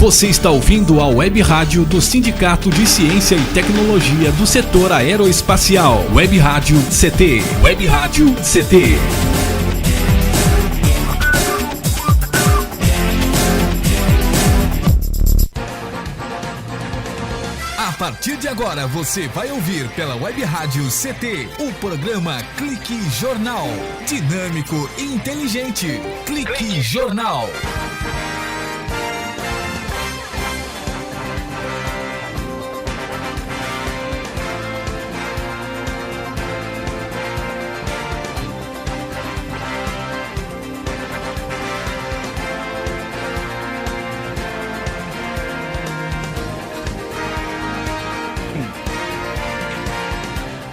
Você está ouvindo a Web Rádio do Sindicato de Ciência e Tecnologia do Setor Aeroespacial. Web Rádio CT. Web Rádio CT. A partir de agora você vai ouvir pela Web Rádio CT o programa Clique Jornal. Dinâmico e inteligente. Clique Jornal.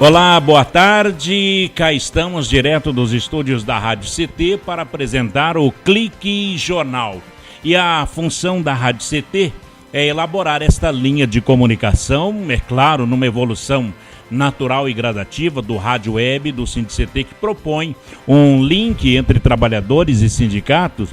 Olá, boa tarde. Cá estamos direto dos estúdios da Rádio CT para apresentar o Clique Jornal. E a função da Rádio CT é elaborar esta linha de comunicação, é claro, numa evolução natural e gradativa do Rádio Web do SINDICT, que propõe um link entre trabalhadores e sindicatos,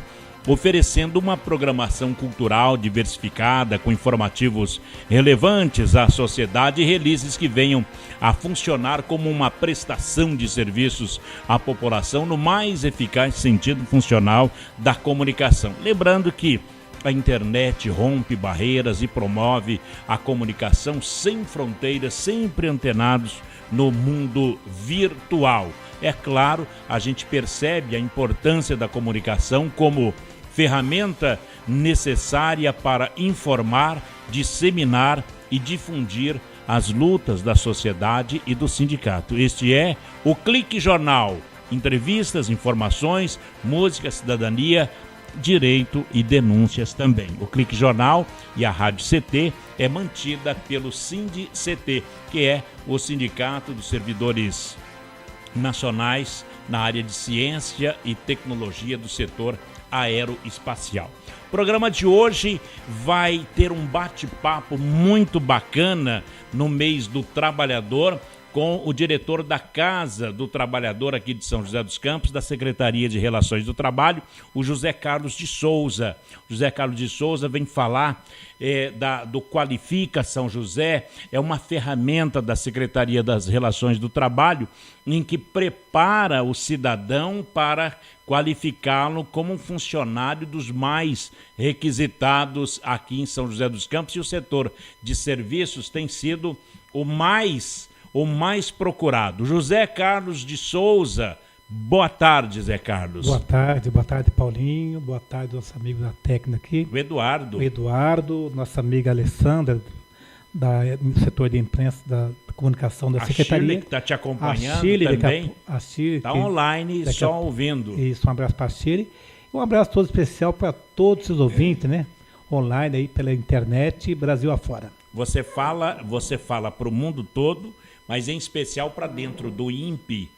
oferecendo uma programação cultural diversificada, com informativos relevantes à sociedade e releases que venham a funcionar como uma prestação de serviços à população no mais eficaz sentido funcional da comunicação. Lembrando que a internet rompe barreiras e promove a comunicação sem fronteiras, sempre antenados no mundo virtual. É claro, a gente percebe a importância da comunicação como ferramenta necessária para informar, disseminar e difundir as lutas da sociedade e do sindicato. Este é o Clique Jornal. Entrevistas, informações, música, cidadania, direito e denúncias também. O Clique Jornal e a Rádio CT é mantida pelo SINDICT, que é o Sindicato dos Servidores Nacionais na área de Ciência e Tecnologia do Setor Aeroespacial. O programa de hoje vai ter um bate-papo muito bacana no mês do trabalhador com o diretor da Casa do Trabalhador aqui de São José dos Campos, da Secretaria de Relações do Trabalho, o José Carlos de Souza. José Carlos de Souza vem falar do Qualifica São José, é uma ferramenta da Secretaria das Relações do Trabalho em que prepara o cidadão para qualificá-lo como um funcionário dos mais requisitados aqui em São José dos Campos, e o setor de serviços tem sido o mais procurado. José Carlos de Souza, boa tarde, Zé Carlos. Boa tarde, Paulinho, boa tarde, nosso amigo da técnica aqui. O Eduardo. Nossa amiga Alessandra, do setor de imprensa da comunicação da Secretaria. A Chile, que está te acompanhando também. A Chile está online, só ouvindo. Isso, um abraço para a Chile. E um abraço todo especial para todos os ouvintes, né? Online aí pela internet, Brasil afora. Você fala para o mundo todo, mas em especial para dentro do INPE,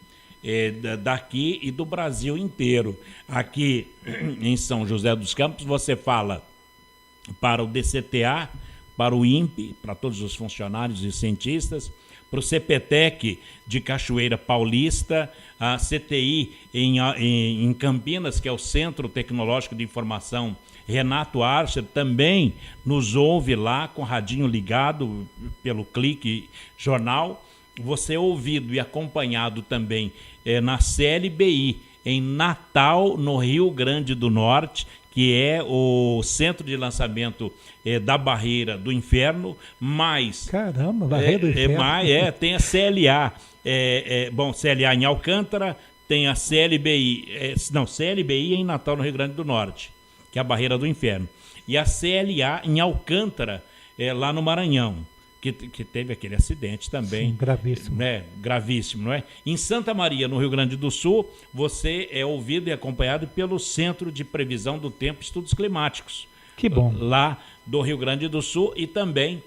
daqui e do Brasil inteiro. Aqui em São José dos Campos, você fala para o DCTA, para o INPE, para todos os funcionários e cientistas, para o CPTEC de Cachoeira Paulista, a CTI em Campinas, que é o Centro Tecnológico de Informação Renato Archer, também nos ouve lá com o radinho ligado pelo Clique Jornal. Você é ouvido e acompanhado também na CLBI, em Natal, no Rio Grande do Norte, que é o centro de lançamento da Barreira do Inferno, mas... Caramba, Barreira do Inferno. Tem a CLA, CLA em Alcântara, tem a CLBI, CLBI em Natal, no Rio Grande do Norte, que é a Barreira do Inferno, e a CLA em Alcântara, lá no Maranhão, que teve aquele acidente também. Sim, gravíssimo. Gravíssimo, não é? Em Santa Maria, no Rio Grande do Sul, você é ouvido e acompanhado pelo Centro de Previsão do Tempo e Estudos Climáticos. Que bom. Lá do Rio Grande do Sul, e também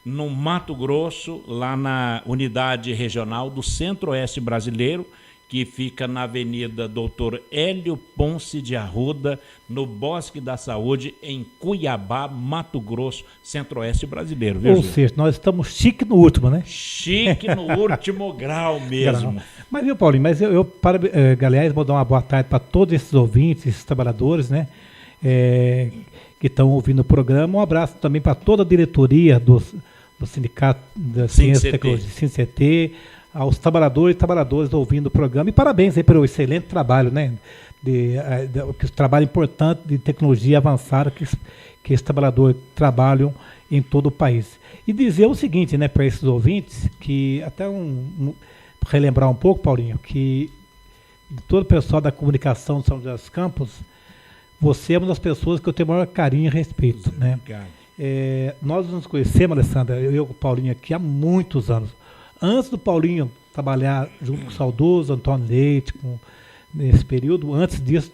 no Mato Grosso, lá na unidade regional do Centro-Oeste Brasileiro, que fica na Avenida Doutor Hélio Ponce de Arruda, no Bosque da Saúde, em Cuiabá, Mato Grosso, Centro-Oeste brasileiro. Viu, Ou seja, nós estamos chique no último, né? Chique no último grau mesmo. Mas, viu, Paulinho, aliás, vou dar uma boa tarde para todos esses ouvintes, esses trabalhadores, né? que estão ouvindo o programa. Um abraço também para toda a diretoria do Sindicato da Ciência e Tecnologia, SINCT, aos trabalhadores e trabalhadoras ouvindo o programa. E parabéns aí pelo excelente trabalho, né? Que trabalho importante de tecnologia avançada que esses trabalhadores trabalham em todo o país. E dizer o seguinte, né, para esses ouvintes, que até relembrar um pouco, Paulinho, que de todo o pessoal da comunicação de São José dos Campos, você é uma das pessoas que eu tenho o maior carinho e respeito, né? Nós nos conhecemos, Alessandra, eu e o Paulinho aqui há muitos anos. Antes do Paulinho trabalhar junto com o saudoso Antônio Leite, nesse período, antes disso,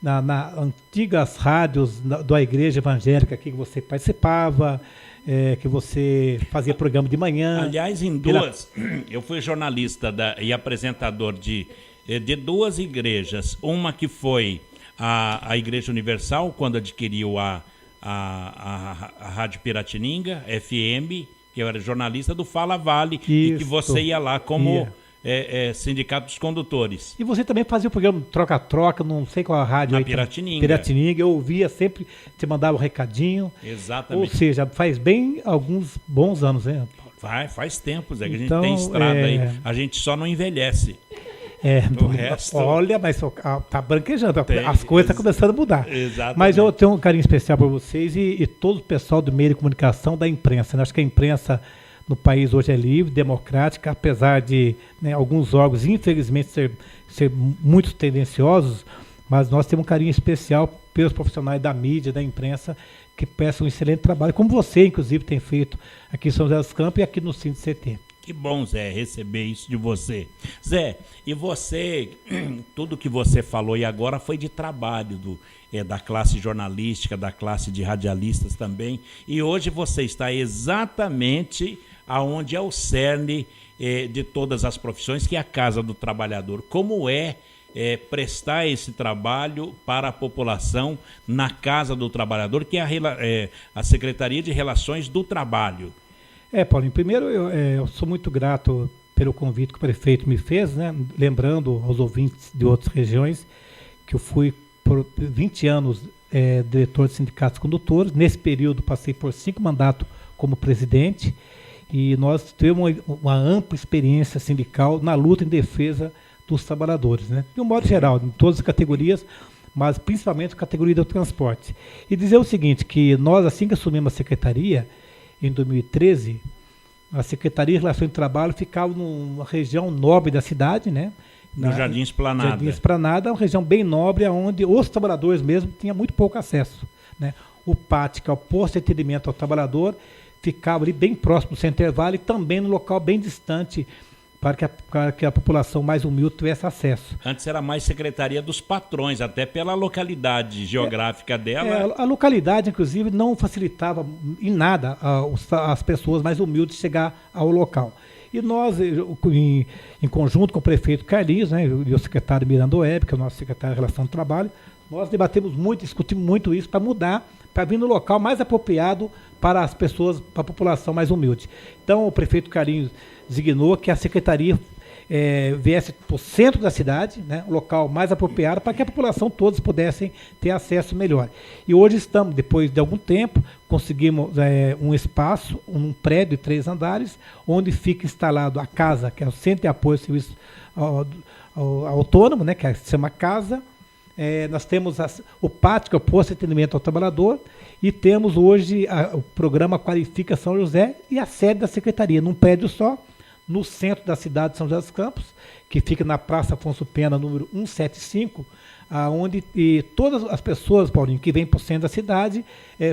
na antigas rádios da Igreja Evangélica aqui que você participava, que você fazia programa de manhã. Aliás, eu fui jornalista e apresentador de duas igrejas. Uma que foi a Igreja Universal, quando adquiriu a Rádio Piratininga, FM, que eu era jornalista do Fala Vale, e que você ia lá como Sindicato dos Condutores. E você também fazia o programa Troca-Troca, não sei qual a rádio. Na Piratininga. Piratininga, eu ouvia sempre, te mandava um recadinho. Exatamente. Ou seja, faz bem alguns bons anos, né? Faz tempo, Zé, que a gente tem estrada aí. A gente só não envelhece. O resto... Olha, mas tá branquejando, as coisas estão começando a mudar. Exatamente. Mas eu tenho um carinho especial por vocês e todo o pessoal do meio de comunicação, da imprensa, né? Acho que a imprensa no país hoje é livre, democrática, apesar de, né, alguns órgãos, infelizmente, ser muito tendenciosos, mas nós temos um carinho especial pelos profissionais da mídia, da imprensa, que prestam um excelente trabalho, como você, inclusive, tem feito aqui em São José dos Campos e aqui no SINCT. Que bom, Zé, receber isso de você. Zé, e você, tudo que você falou e agora foi de trabalho da classe jornalística, da classe de radialistas também, e hoje você está exatamente aonde é o cerne de todas as profissões, que é a Casa do Trabalhador. Como prestar esse trabalho para a população na Casa do Trabalhador, que é a Secretaria de Relações do Trabalho? Paulinho, primeiro eu sou muito grato pelo convite que o prefeito me fez, né? Lembrando aos ouvintes de outras regiões que eu fui por 20 anos diretor de sindicatos condutores. Nesse período passei por 5 mandatos como presidente e nós tivemos uma ampla experiência sindical na luta em defesa dos trabalhadores, né? De um modo geral, em todas as categorias, mas principalmente a categoria do transporte. E dizer o seguinte, que nós, assim que assumimos a secretaria, em 2013, a Secretaria de Relações de Trabalho ficava numa região nobre da cidade, né? No Jardim Esplanada. Jardim Esplanada, uma região bem nobre, onde os trabalhadores mesmo tinham muito pouco acesso, né? O PAT, que é o posto de atendimento ao trabalhador, ficava ali bem próximo do Center Valley, e também num local bem distante, para que a população mais humilde tivesse acesso. Antes era mais Secretaria dos Patrões, até pela localidade geográfica dela. A localidade, inclusive, não facilitava em nada as pessoas mais humildes chegar ao local. E nós, em conjunto com o prefeito Carlinhos, né, e o secretário Miranda Web, que é o nosso secretário de Relação do Trabalho, nós debatemos muito, discutimos muito isso para mudar, para vir no local mais apropriado para as pessoas, para a população mais humilde. Então, o prefeito Carlinhos designou que a secretaria viesse para o centro da cidade, né, um local mais apropriado para que a população todos pudessem ter acesso melhor. E hoje estamos, depois de algum tempo, conseguimos um espaço, um prédio de 3 andares, onde fica instalado a casa, que é o Centro de Apoio ao Serviço Autônomo, né, que se chama Casa. Nós temos o PAT, que é o Posto de Atendimento ao Trabalhador, e temos hoje o programa Qualifica São José e a sede da secretaria, num prédio só, no centro da cidade de São José dos Campos, que fica na Praça Afonso Pena, número 175, onde todas as pessoas, Paulinho, que vêm para o centro da cidade,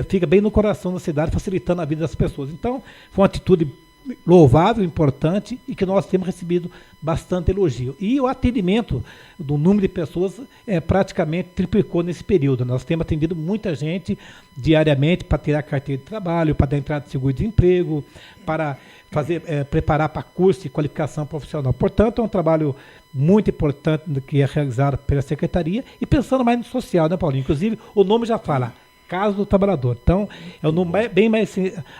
fica bem no coração da cidade, facilitando a vida das pessoas. Então, foi uma atitude louvável, importante, e que nós temos recebido bastante elogio. E o atendimento do número de pessoas praticamente triplicou nesse período. Nós temos atendido muita gente diariamente para tirar carteira de trabalho, para dar entrada de seguro-desemprego, para preparar para curso de qualificação profissional. Portanto, é um trabalho muito importante que é realizado pela Secretaria e pensando mais no social, né, Paulinho? Inclusive, o nome já fala, Casa do Trabalhador. Então, é um nome bem mais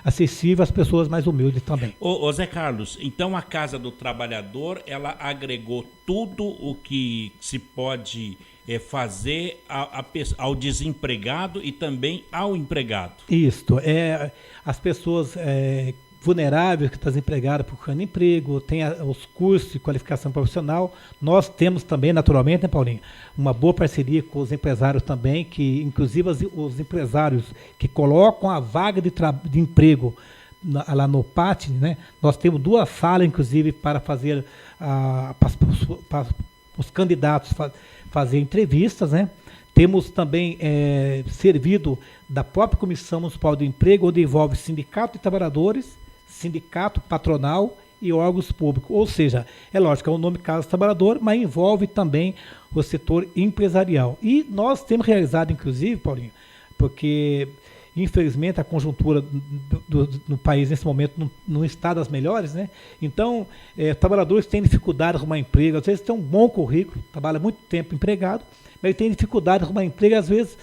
acessível às pessoas mais humildes também. Ô Zé Carlos, então a Casa do Trabalhador, ela agregou tudo o que se pode fazer ao desempregado e também ao empregado. Isso, as pessoas vulneráveis que estão desempregadas procurando emprego, tem os cursos de qualificação profissional. Nós temos também, naturalmente, né, Paulinho, uma boa parceria com os empresários também, que inclusive os empresários que colocam a vaga de emprego lá no PAT, né, nós temos 2 salas, inclusive, para fazer para os candidatos fazer entrevistas, né? Temos também servido da própria Comissão Municipal do Emprego, onde envolve sindicato de trabalhadores, sindicato patronal e órgãos públicos. Ou seja, é lógico, é o nome Casa do Trabalhador, mas envolve também o setor empresarial. E nós temos realizado, inclusive, Paulinho, porque infelizmente a conjuntura no país nesse momento não está das melhores, né? Então, trabalhadores têm dificuldade de arrumar emprego, às vezes tem um bom currículo, trabalha muito tempo empregado, mas tem dificuldade de arrumar emprego, às vezes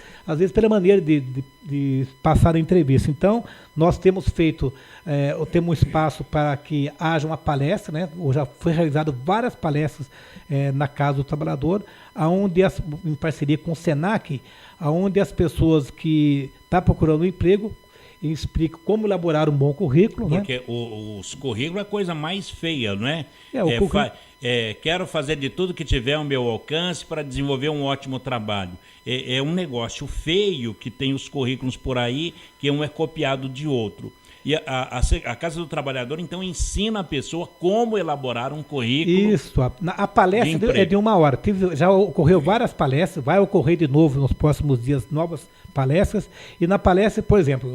pela maneira de passar a entrevista. Então, nós temos temos um espaço para que haja uma palestra, né? Já foi realizado várias palestras na Casa do Trabalhador, em parceria com o SENAC, onde as pessoas que estão procurando um emprego explicam como elaborar um bom currículo. Porque né? Os currículos é a coisa mais feia, não é? Quero fazer de tudo que tiver ao meu alcance para desenvolver um ótimo trabalho. É um negócio feio que tem os currículos por aí, que um é copiado de outro. E a Casa do Trabalhador, então, ensina a pessoa como elaborar um currículo. Isso, a palestra é de 1 hora. Já ocorreu várias palestras, vai ocorrer de novo nos próximos dias novas palestras. E na palestra, por exemplo,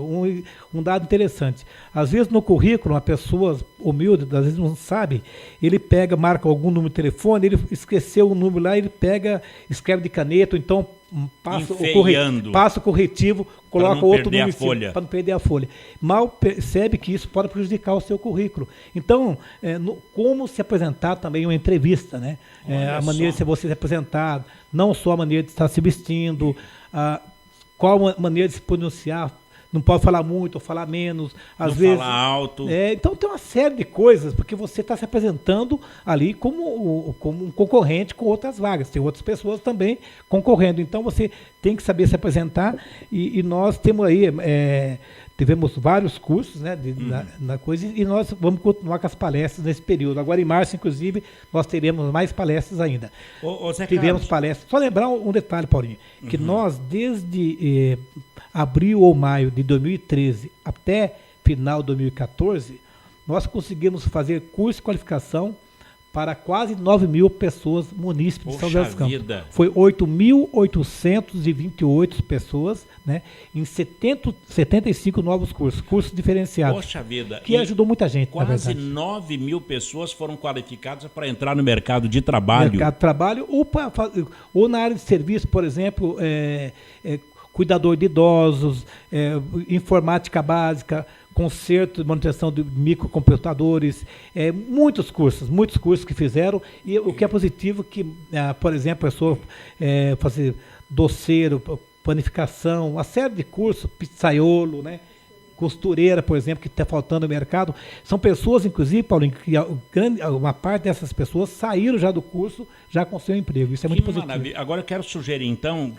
um dado interessante. Às vezes no currículo, uma pessoa humilde, às vezes não sabe, ele marca algum número de telefone, ele esqueceu o número lá, ele escreve de caneta, ou então passa o corretivo, coloca outro número para não perder a folha. Mal percebe que isso pode prejudicar o seu currículo. Então, como se apresentar também uma entrevista, né? A maneira de você se apresentar, não só a maneira de estar se vestindo, qual a maneira de se pronunciar. Não pode falar muito ou falar menos. Às vezes falar alto. Então tem uma série de coisas, porque você está se apresentando ali como um concorrente com outras vagas. Tem outras pessoas também concorrendo. Então você tem que saber se apresentar. E nós temos aí, tivemos vários cursos, né, na coisa, e nós vamos continuar com as palestras nesse período. Agora em março, inclusive, nós teremos mais palestras ainda. Tivemos palestras. Só lembrar um detalhe, Paulinho, que nós desde abril ou maio de 2013 até final de 2014, nós conseguimos fazer curso de qualificação para quase 9.000 pessoas munícipes de São José dos Campos. Foi 8.828 pessoas, né, em 75 novos cursos diferenciados. Poxa vida. Que ajudou muita gente, quase 9.000 pessoas foram qualificadas para entrar no mercado de trabalho. Mercado de trabalho ou na área de serviço, por exemplo, cuidador de idosos, informática básica, conserto, manutenção de microcomputadores, muitos cursos que fizeram, e o que é positivo que, por exemplo, a pessoa fazer doceiro, panificação, uma série de cursos, pizzaiolo, né? Costureira, por exemplo, que está faltando no mercado. São pessoas, inclusive, Paulinho, que uma parte dessas pessoas saíram já do curso, já com seu emprego. Isso é muito positivo. Maravilha. Agora eu quero sugerir, então,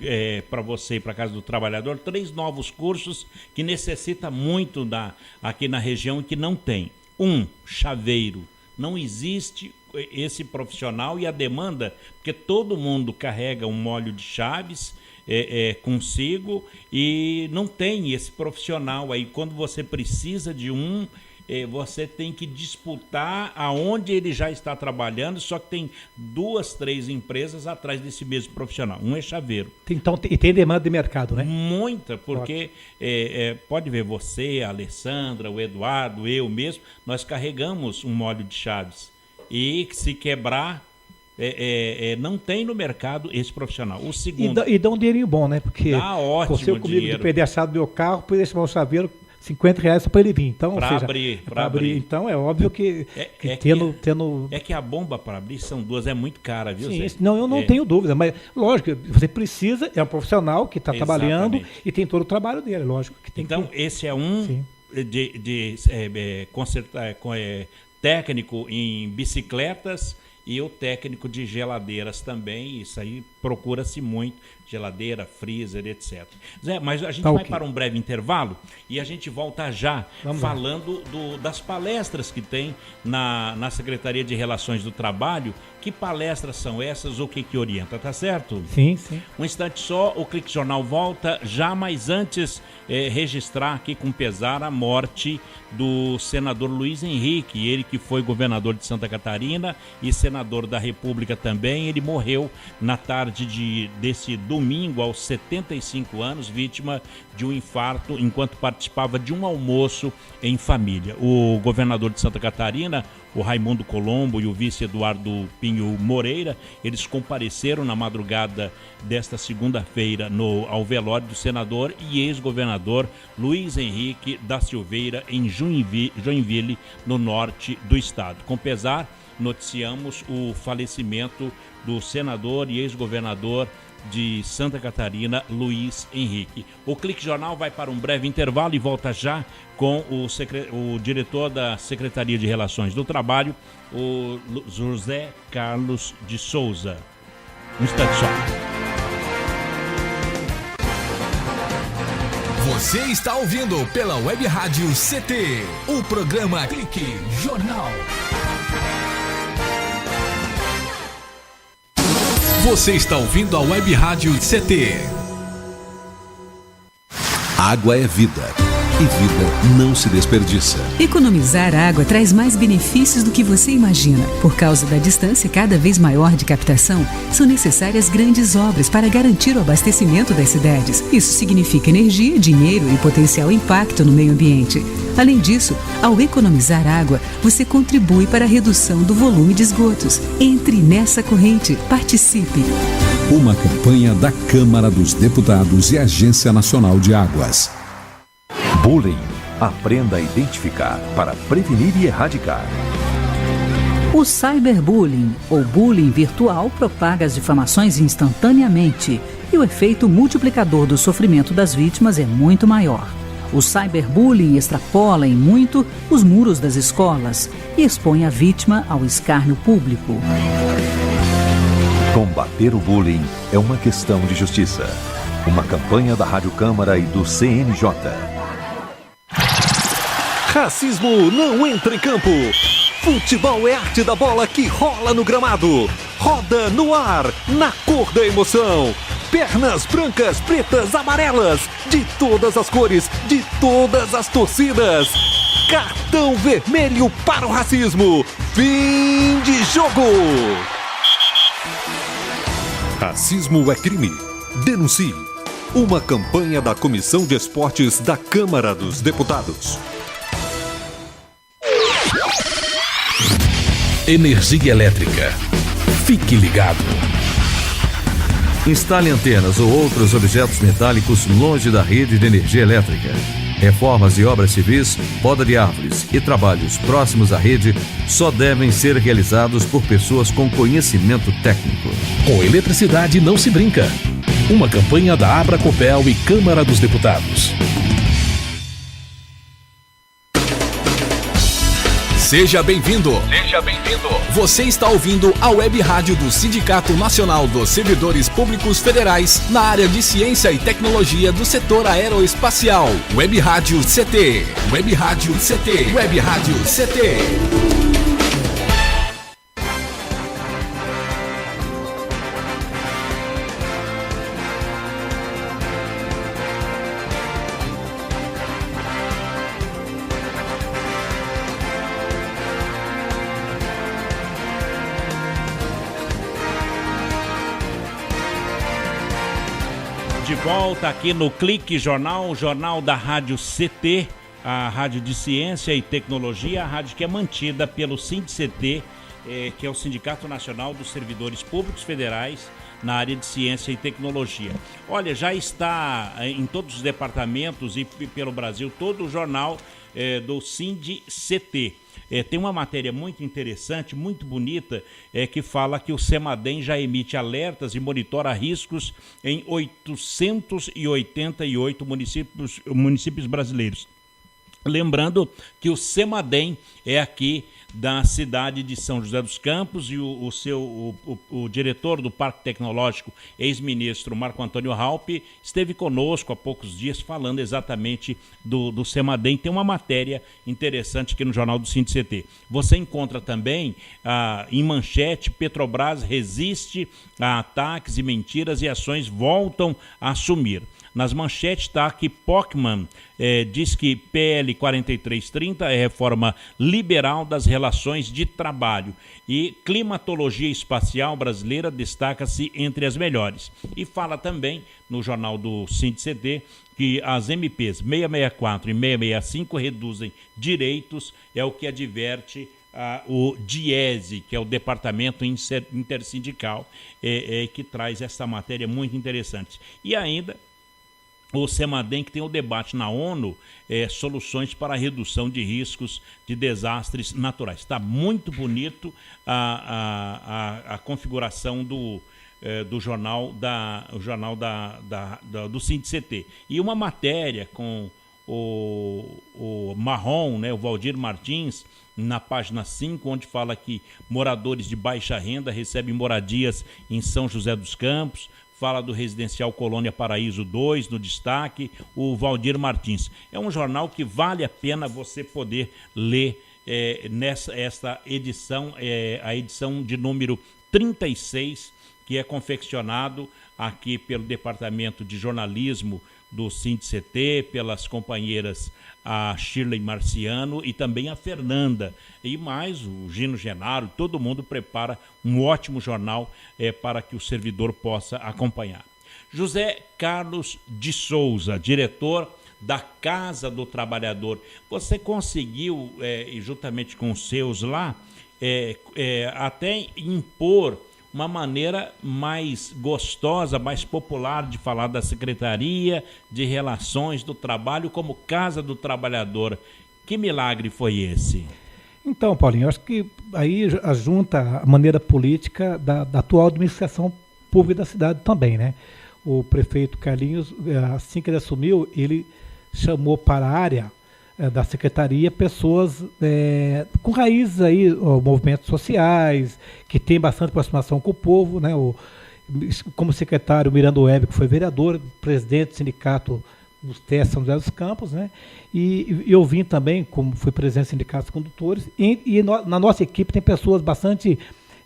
para você e para a Casa do Trabalhador, 3 novos cursos que necessita muito aqui na região e que não tem. Chaveiro. Não existe esse profissional e a demanda, porque todo mundo carrega um molho de chaves consigo e não tem esse profissional aí. Quando você precisa de você tem que disputar aonde ele já está trabalhando, só que tem 2, 3 empresas atrás desse mesmo profissional. Um é chaveiro. Então, e tem demanda de mercado, né? Muita, porque pode ver você, a Alessandra, o Eduardo, eu mesmo, nós carregamos um molho de chaves. E se quebrar, não tem no mercado esse profissional. O segundo... E dá um dinheirinho bom, né? Porque dá ótimo você comigo de perder a chave do meu carro, poder chamar o chaveiro, R$50 só para ele vir. Então, para abrir. Então é óbvio que tendo... É que a bomba para abrir são 2, é muito cara, viu, Sim, Zé? Não, eu não tenho dúvida, mas lógico, você precisa, é um profissional que está trabalhando e tem todo o trabalho dele, lógico. Que tem esse é um de consertar, técnico em bicicletas e o técnico de geladeiras também. Isso aí procura-se muito, geladeira, freezer, etc. Zé, mas a gente vai para um breve intervalo e a gente volta já falando das palestras que tem na Secretaria de Relações do Trabalho. Que palestras são essas, o que orienta, tá certo? Sim, sim. Um instante só, o Clique Jornal volta já, mas antes registrar aqui com pesar a morte do senador Luiz Henrique, ele que foi governador de Santa Catarina e senador da República também. Ele morreu na tarde desse domingo aos 75 anos, vítima de um infarto enquanto participava de um almoço em família. O governador de Santa Catarina, o Raimundo Colombo, e o vice Eduardo Pinho Moreira, eles compareceram na madrugada desta segunda-feira ao velório do senador e ex-governador Luiz Henrique da Silveira em Joinville, no norte do estado. Com pesar, noticiamos o falecimento do senador e ex-governador de Santa Catarina, Luiz Henrique. O Clique Jornal vai para um breve intervalo e volta já com o diretor da Secretaria de Relações do Trabalho, o José Carlos de Souza. Um instante só. Você está ouvindo pela Web Rádio CT, o programa Clique Jornal. Você está ouvindo a Web Rádio CT. Água é vida. E vida não se desperdiça. Economizar água traz mais benefícios do que você imagina. Por causa da distância cada vez maior de captação, são necessárias grandes obras para garantir o abastecimento das cidades. Isso significa energia, dinheiro e potencial impacto no meio ambiente. Além disso, ao economizar água, você contribui para a redução do volume de esgotos. Entre nessa corrente. Participe. Uma campanha da Câmara dos Deputados e Agência Nacional de Águas. Bullying. Aprenda a identificar para prevenir e erradicar. O cyberbullying, ou bullying virtual, propaga as difamações instantaneamente e o efeito multiplicador do sofrimento das vítimas é muito maior. O cyberbullying extrapola em muito os muros das escolas e expõe a vítima ao escárnio público. Combater o bullying é uma questão de justiça. Uma campanha da Rádio Câmara e do CNJ. Racismo não entra em campo. Futebol é arte da bola que rola no gramado. Roda no ar, na cor da emoção. Pernas brancas, pretas, amarelas, de todas as cores, de todas as torcidas. Cartão vermelho para o racismo. Fim de jogo. Racismo é crime. Denuncie. Uma campanha da Comissão de Esportes da Câmara dos Deputados. Energia elétrica. Fique ligado. Instale antenas ou outros objetos metálicos longe da rede de energia elétrica. Reformas e obras civis, poda de árvores e trabalhos próximos à rede só devem ser realizados por pessoas com conhecimento técnico. Com eletricidade não se brinca. Uma campanha da Abracopel e Câmara dos Deputados. Seja bem-vindo. Seja bem-vindo. Você está ouvindo a Web Rádio do Sindicato Nacional dos Servidores Públicos Federais na área de Ciência e Tecnologia do setor aeroespacial. Web Rádio CT. Web Rádio CT. Web Rádio CT. De volta aqui no Clique Jornal, o jornal da Rádio CT, a Rádio de Ciência e Tecnologia, a rádio que é mantida pelo SINDCT, que é o Sindicato Nacional dos Servidores Públicos Federais na área de Ciência e Tecnologia. Olha, já está em todos os departamentos e pelo Brasil todo o jornal do SINDCT. Tem uma matéria muito interessante, muito bonita, que fala que o CEMADEM já emite alertas e monitora riscos em 888 municípios brasileiros. Lembrando que o CEMADEM é aqui da cidade de São José dos Campos, e o diretor do Parque Tecnológico, ex-ministro Marco Antônio Raupp, esteve conosco há poucos dias falando exatamente do Semadem. Tem uma matéria interessante aqui no Jornal do Sindi-CT. Você encontra também em manchete: Petrobras resiste a ataques e mentiras e ações voltam a sumir. Nas manchetes está que Pockmann diz que PL 4330 é reforma liberal das relações de trabalho, e climatologia espacial brasileira destaca-se entre as melhores. E fala também no Jornal do Sindi-CT que as MPs 664 e 665 reduzem direitos, é o que adverte o DIESE, que é o Departamento Intersindical, que traz essa matéria muito interessante. E ainda o Semadem, que tem o debate na ONU, soluções para a redução de riscos de desastres naturais. Está muito bonito a configuração do jornal do Sindi-CT. E uma matéria com o Marrom, né, o Valdir Martins, na página 5, onde fala que moradores de baixa renda recebem moradias em São José dos Campos. Fala do Residencial Colônia Paraíso 2 no destaque, o Valdir Martins. É um jornal que vale a pena você poder ler esta edição, a edição de número 36, que é confeccionado aqui pelo Departamento de Jornalismo do Sindi-CT, pelas companheiras a Shirley Marciano e também a Fernanda, e mais o Gino Genaro. Todo mundo prepara um ótimo jornal para que o servidor possa acompanhar. José Carlos de Souza, diretor da Casa do Trabalhador, você conseguiu, juntamente com os seus lá, até impor uma maneira mais gostosa, mais popular de falar da Secretaria de Relações do Trabalho como Casa do Trabalhador. Que milagre foi esse? Então, Paulinho, eu acho que aí junta a maneira política da atual administração pública da cidade também, né? O prefeito Carlinhos, assim que ele assumiu, ele chamou para a área da secretaria pessoas com raízes aí, movimentos sociais, que tem bastante aproximação com o povo, né? Como secretário, Miranda Web, que foi vereador, presidente do sindicato dos testes São José dos Campos, né? E eu vim também, como fui presidente do sindicato dos condutores, na nossa equipe tem pessoas bastante,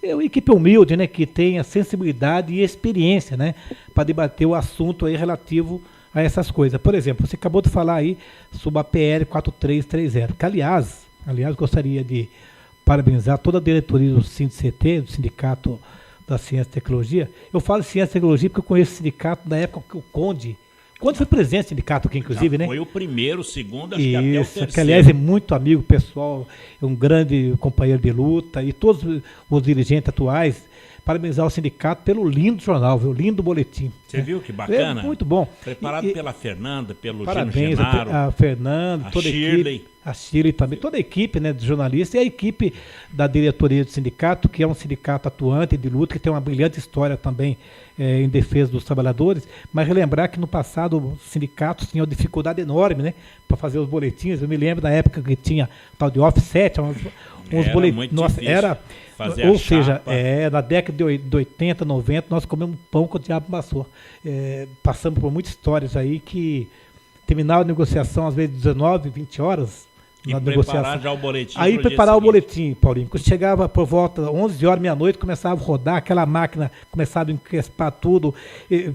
uma equipe humilde, né? Que tem a sensibilidade e experiência, né? Para debater o assunto aí relativo a essas coisas. Por exemplo, você acabou de falar aí sobre a PL 4330, que aliás, gostaria de parabenizar toda a diretoria do Sindi-CT, do Sindicato da Ciência e Tecnologia. Eu falo Ciência e Tecnologia porque eu conheço o sindicato da época que o Conde foi presidente do sindicato aqui, inclusive, já né? Foi o primeiro, o segundo, acho que até o terceiro. Que aliás é muito amigo pessoal, é um grande companheiro de luta, e todos os dirigentes atuais. Parabenizar o sindicato pelo lindo jornal, viu? Lindo boletim. Você viu que bacana? Muito bom. Preparado pela Fernanda, pelo parabéns Gino Genaro. A Fernanda, toda a Shirley. Equipe. A Shirley também, toda a equipe, né, de jornalistas, e a equipe da diretoria do sindicato, que é um sindicato atuante de luta, que tem uma brilhante história também em defesa dos trabalhadores. Mas relembrar que no passado os sindicatos tinham dificuldade enorme, né, para fazer os boletins. Eu me lembro da época que tinha tal de offset, uns boletins. Nossa, era. Ou seja, na década de 80, 90, nós comemos pão que o diabo amassou. Passamos por muitas histórias aí que terminava a negociação às vezes 19, 20 horas. E preparar já o boletim. Aí preparar o boletim, Paulinho. Quando chegava por volta 11 horas, meia-noite, começava a rodar, aquela máquina começava a encrespar tudo,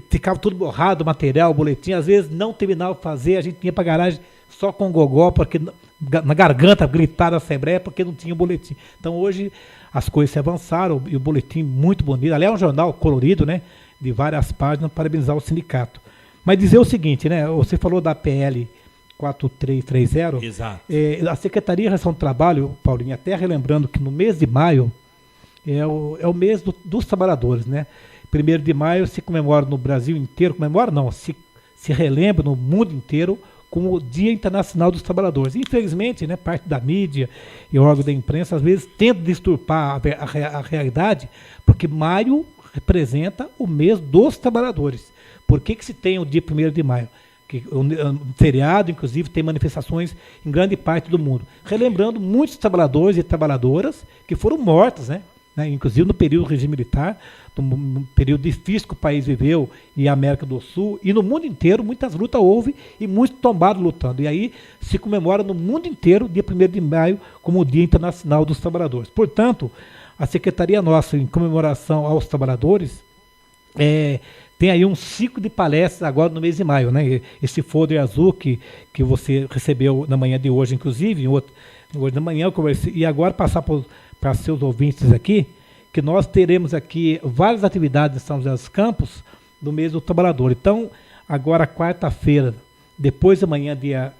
ficava tudo borrado, o material, o boletim. Às vezes não terminava de fazer, a gente ia para a garagem só com gogó, porque na garganta gritar na Assembleia, porque não tinha boletim. Então hoje as coisas se avançaram e o boletim muito bonito. Aliás, é um jornal colorido, né? De várias páginas, parabenizar o sindicato. Mas dizer o seguinte, né? Você falou da PL 4330. Exato. A Secretaria de Relação do Trabalho, Paulinho, até relembrando que no mês de maio é o mês dos trabalhadores, né? 1º de maio se comemora no Brasil inteiro, se relembra no mundo inteiro como o Dia Internacional dos Trabalhadores. Infelizmente, né, parte da mídia e órgão da imprensa às vezes tenta distorcer a realidade, porque maio representa o mês dos trabalhadores. Por que se tem o dia 1º de maio? que um feriado, inclusive, tem manifestações em grande parte do mundo. Relembrando muitos trabalhadores e trabalhadoras que foram mortos, né? Inclusive no período do regime militar, num período difícil que o país viveu, e a América do Sul, e no mundo inteiro, muitas lutas houve e muitos tombaram lutando. E aí se comemora no mundo inteiro, dia 1º de maio, como o Dia Internacional dos Trabalhadores. Portanto, a Secretaria nossa, em comemoração aos trabalhadores, tem aí um ciclo de palestras agora no mês de maio, né? Esse folder azul que você recebeu na manhã de hoje, inclusive, hoje de manhã eu conversei, e agora passar para seus ouvintes aqui, que nós teremos aqui várias atividades em São José dos Campos no mês do trabalhador. Então, agora quarta-feira, depois da manhã, dia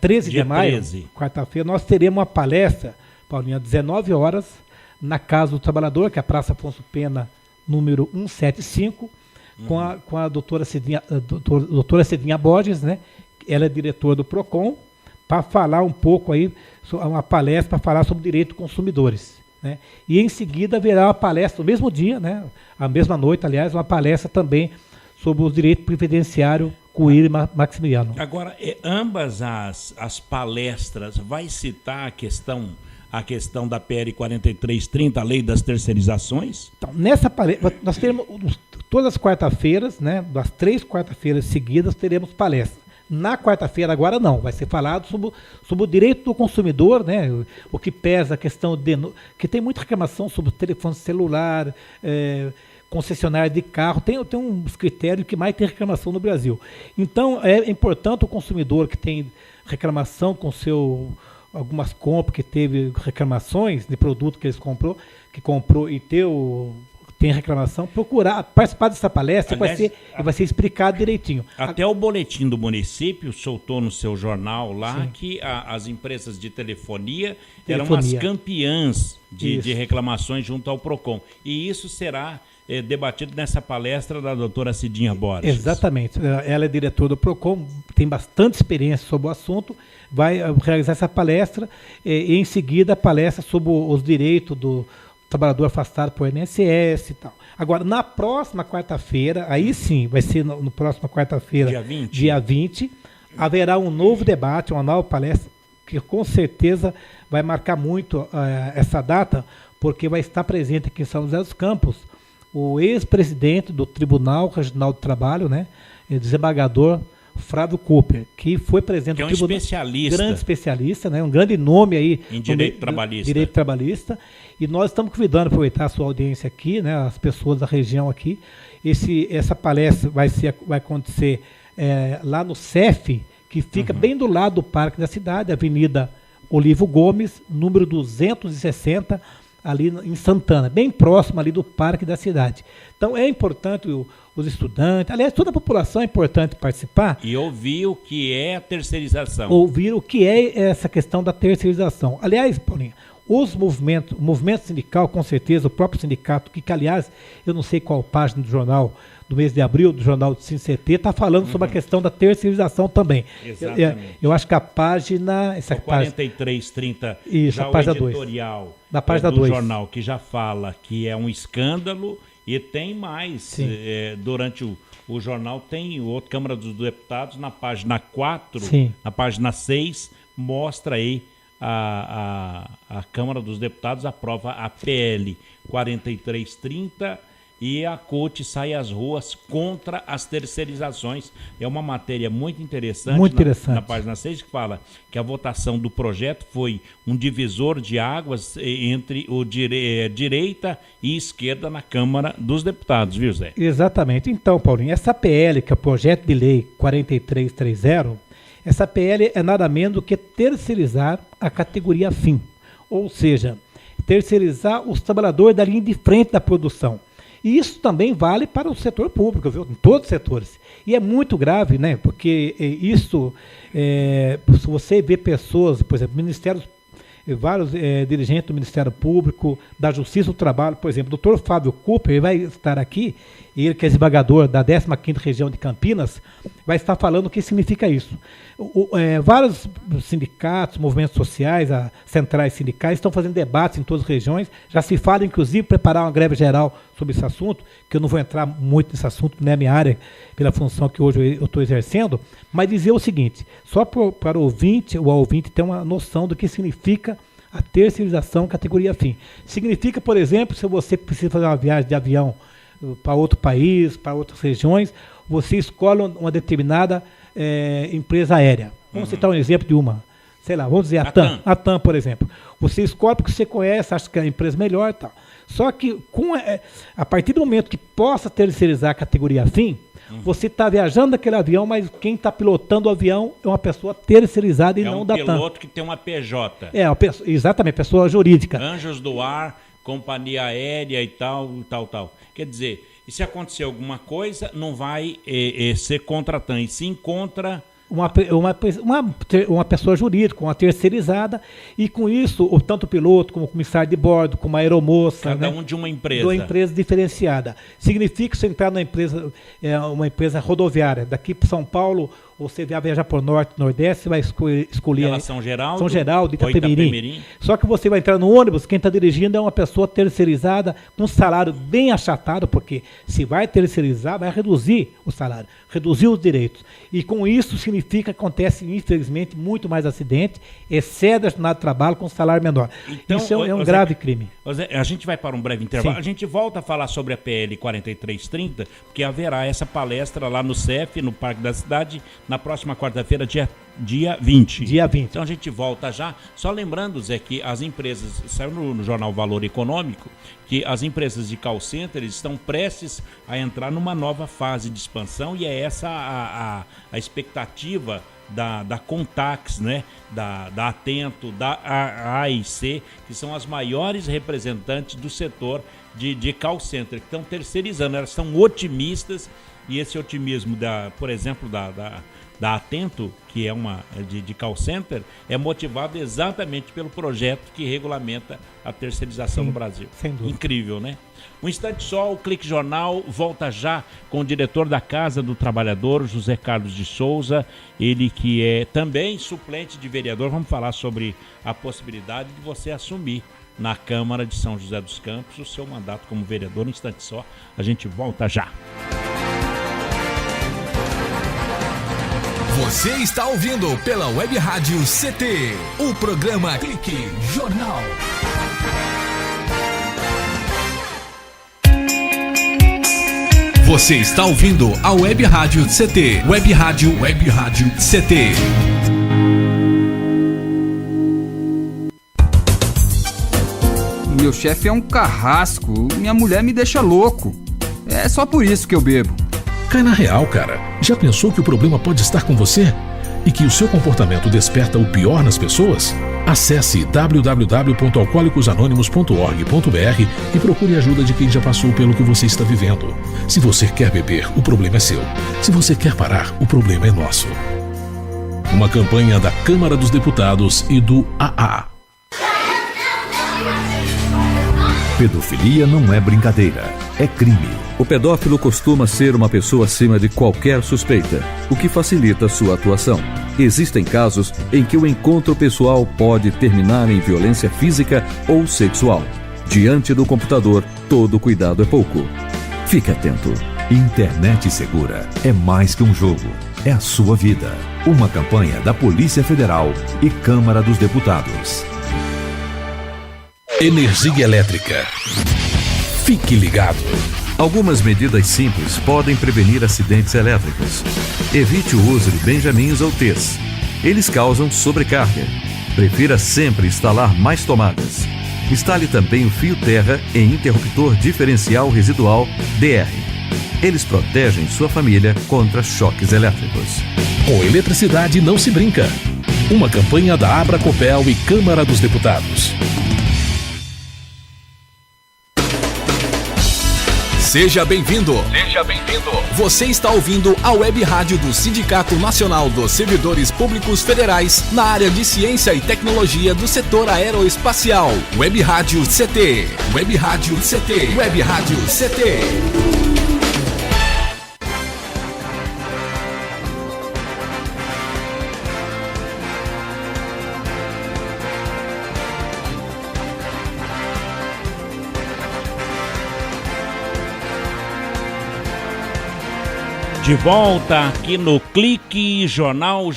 13 de maio, quarta-feira, nós teremos uma palestra, Paulinho, às 19 horas, na Casa do Trabalhador, que é a Praça Afonso Pena, número 175, com a doutora Cidinha Borges, né? Ela é diretora do PROCON, para falar um pouco aí, uma palestra para falar sobre direito dos consumidores, né? E em seguida haverá uma palestra no mesmo dia, né? A mesma noite, aliás, uma palestra também sobre o direito previdenciário com o Iri Maximiliano. Agora, ambas as palestras vai citar a questão da PL 4330, a lei das terceirizações? Então, nessa palestra, nós teremos todas as quarta-feiras, né? Das 3 quarta-feiras seguidas, teremos palestra. Na quarta-feira, agora não, vai ser falado sobre o direito do consumidor, né? O que pesa a questão que tem muita reclamação sobre o telefone celular, concessionária de carro, tem uns critérios que mais tem reclamação no Brasil. Então, é importante o consumidor que tem reclamação com algumas compras, que teve reclamações de produto que que comprou e tem reclamação, procurar participar dessa palestra. Aliás, vai ser explicado direitinho. Até o boletim do município soltou no seu jornal lá, sim, que as empresas de telefonia eram as campeãs de reclamações junto ao PROCON. E isso será debatido nessa palestra da doutora Cidinha Borges. Exatamente. Ela é diretora do PROCON, tem bastante experiência sobre o assunto, vai realizar essa palestra e em seguida a palestra sobre os direitos do trabalhador afastado por INSS e tal. Agora, na próxima quarta-feira, aí sim, vai ser no próximo quarta-feira, dia 20, haverá um novo debate, uma nova palestra, que com certeza vai marcar muito essa data, porque vai estar presente aqui em São José dos Campos o ex-presidente do Tribunal Regional do Trabalho, né, desembargador Flávio Cooper, que foi presidente do Tribunal, especialista, grande especialista, né, um grande nome aí em direito trabalhista. Direito trabalhista. E nós estamos convidando, aproveitar a sua audiência aqui, né, as pessoas da região aqui. Essa palestra vai acontecer lá no CEF, que fica bem do lado do Parque da Cidade, Avenida Olivo Gomes, número 260, ali em Santana, bem próximo ali do Parque da Cidade. Então é importante os estudantes, aliás, toda a população é importante participar. E ouvir o que é a terceirização. Ouvir o que é essa questão da terceirização. Aliás, Paulinho, o movimento sindical, com certeza, o próprio sindicato, que aliás, eu não sei qual página do jornal, do mês de abril, do jornal do CINCT, está falando sobre a questão da terceirização também. Exatamente. Eu acho que a página... Essa 4330, isso, já a página o editorial na página do jornal, que já fala que é um escândalo, e tem mais. Durante o jornal tem o outro Câmara dos Deputados, na página 4, sim, na página 6, mostra aí a Câmara dos Deputados aprova a PL 4330 e a COT sai às ruas contra as terceirizações. É uma matéria muito interessante, na página 6, que fala que a votação do projeto foi um divisor de águas entre direita e esquerda na Câmara dos Deputados, viu, Zé? Exatamente. Então, Paulinho, essa PL, que é o projeto de lei 4330, essa PL é nada menos do que terceirizar a categoria fim, ou seja, terceirizar os trabalhadores da linha de frente da produção. E isso também vale para o setor público, viu? Em todos os setores. E é muito grave, né? Porque isso, se você vê pessoas, por exemplo, ministérios, vários dirigentes do Ministério Público, da Justiça do Trabalho, por exemplo, o doutor Fábio Cooper, ele vai estar aqui, ele que é desembargador da 15ª região de Campinas, vai estar falando o que significa isso. Vários sindicatos, movimentos sociais, centrais sindicais estão fazendo debates em todas as regiões, já se fala inclusive preparar uma greve geral sobre esse assunto, que eu não vou entrar muito nesse assunto, não é a minha área, pela função que hoje eu estou exercendo, mas dizer o seguinte, só para o ouvinte ter uma noção do que significa a terceirização categoria fim. Significa, por exemplo, se você precisa fazer uma viagem de avião para outro país, para outras regiões, você escolhe uma determinada empresa aérea. Vamos citar um exemplo de uma, sei lá, vamos dizer a TAM, por exemplo. Você escolhe porque você conhece, acha que é a empresa melhor e tal. Só que a partir do momento que possa terceirizar a categoria fim, você está viajando naquele avião, mas quem está pilotando o avião é uma pessoa terceirizada e não da TAM. É um piloto que tem uma PJ. Exatamente, pessoa jurídica. Anjos do Ar, companhia aérea e tal. Quer dizer, e se acontecer alguma coisa, não vai ser contra a TAM, e sim contra... Uma pessoa jurídica, uma terceirizada, e com isso, tanto o piloto, como o comissário de bordo, como a aeromoça... Cada um de uma empresa. De uma empresa diferenciada. Significa que você entrar numa empresa, uma empresa rodoviária, daqui para São Paulo, ou você viajar por Norte, Nordeste, você vai escolher... São Geraldo, Itapemirim. Só que você vai entrar no ônibus, quem está dirigindo é uma pessoa terceirizada, com um salário bem achatado, porque se vai terceirizar, vai reduzir o salário, reduzir os direitos. E com isso significa que acontece, infelizmente, muito mais acidente, excede a jornada de trabalho com salário menor. Então, isso é um grave crime. A gente vai para um breve intervalo. Sim. A gente volta a falar sobre a PL 4330, porque haverá essa palestra lá no CEF, no Parque da Cidade, na próxima quarta-feira, dia 20. Dia 20. Então a gente volta já. Só lembrando, Zé, que as empresas, saiu no jornal Valor Econômico, que as empresas de call center estão prestes a entrar numa nova fase de expansão, e é essa a expectativa da Contax, né? da Atento, da AIC, que são as maiores representantes do setor de call center, que estão terceirizando, elas estão otimistas, e esse otimismo, por exemplo, da Atento, que é uma de call center, é motivado exatamente pelo projeto que regulamenta a terceirização no Brasil. Sem dúvida. Incrível, né? Um instante só, o Clique Jornal volta já com o diretor da Casa do Trabalhador, José Carlos de Souza, ele que é também suplente de vereador. Vamos falar sobre a possibilidade de você assumir na Câmara de São José dos Campos o seu mandato como vereador. Um instante só, a gente volta já. Você está ouvindo pela Web Rádio CT, o programa Clique Jornal. Você está ouvindo a Web Rádio CT, Web Rádio CT. Meu chefe é um carrasco, minha mulher me deixa louco. É só por isso que eu bebo. Cai na real, cara. Já pensou que o problema pode estar com você? E que o seu comportamento desperta o pior nas pessoas? Acesse www.alcoolicosanonimos.org.br e procure ajuda de quem já passou pelo que você está vivendo. Se você quer beber, o problema é seu. Se você quer parar, o problema é nosso. Uma campanha da Câmara dos Deputados e do AA. Pedofilia não é brincadeira, é crime. O pedófilo costuma ser uma pessoa acima de qualquer suspeita, o que facilita sua atuação. Existem casos em que o encontro pessoal pode terminar em violência física ou sexual. Diante do computador, todo cuidado é pouco. Fique atento. Internet segura é mais que um jogo, é a sua vida. Uma campanha da Polícia Federal e Câmara dos Deputados. Energia elétrica. Fique ligado. Algumas medidas simples podem prevenir acidentes elétricos. Evite o uso de benjamins ou T's. Eles causam sobrecarga. Prefira sempre instalar mais tomadas. Instale também o fio terra em interruptor diferencial residual DR. Eles protegem sua família contra choques elétricos. Com eletricidade não se brinca. Uma campanha da Abracopel e Câmara dos Deputados. Seja bem-vindo. Seja bem-vindo. Você está ouvindo a Web Rádio do Sindicato Nacional dos Servidores Públicos Federais na área de Ciência e Tecnologia do setor aeroespacial. Web Rádio CT. Web Rádio CT. Web Rádio CT. De volta aqui no Clique Jornal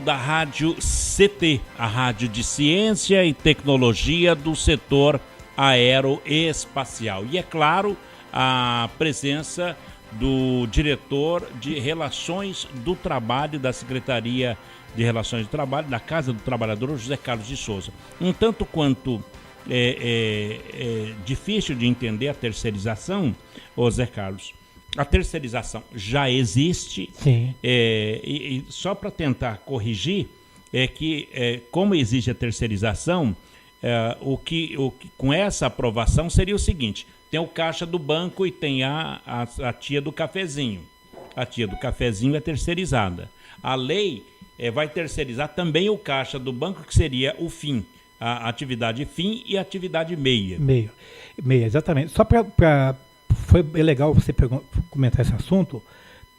da Rádio CT, a rádio de ciência e tecnologia do setor aeroespacial. E é claro, a presença do diretor de Relações do Trabalho da Secretaria de Relações do Trabalho, da Casa do Trabalhador, José Carlos de Souza. Um tanto quanto difícil de entender a terceirização, José Carlos. A terceirização já existe. Sim. E só para tentar corrigir, como existe a terceirização, com essa aprovação seria o seguinte: tem o caixa do banco e tem a tia do cafezinho. A tia do cafezinho é terceirizada. A lei vai terceirizar também o caixa do banco, que seria o fim, a atividade fim e a atividade meia. Meia, exatamente. Só foi legal você comentar esse assunto,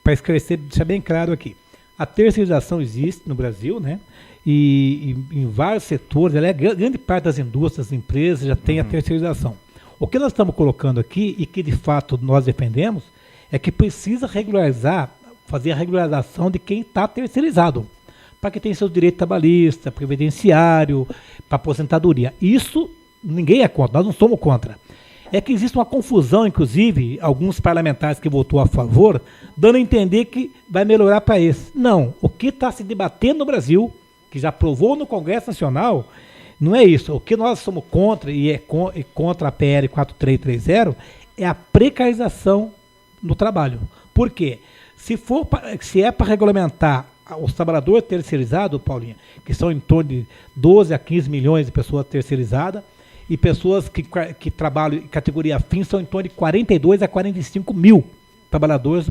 para esclarecer, deixar bem claro aqui. A terceirização existe no Brasil, né? E em vários setores, grande parte das indústrias, das empresas já tem a terceirização. O que nós estamos colocando aqui, e que de fato nós defendemos, é que precisa fazer a regularização de quem está terceirizado, para que tenha seus direitos trabalhistas, previdenciário, para aposentadoria. Isso ninguém é contra, nós não somos contra. É que existe uma confusão, inclusive, alguns parlamentares que votou a favor, dando a entender que vai melhorar para esse. Não, o que está se debatendo no Brasil, que já aprovou no Congresso Nacional, não é isso. O que nós somos contra, e contra a PL 4330, é a precarização no trabalho. Por quê? Se é para regulamentar os trabalhadores terceirizados, Paulinha, que são em torno de 12 a 15 milhões de pessoas terceirizadas, e pessoas que trabalham em categoria fim são em torno de 42 a 45 mil trabalhadores,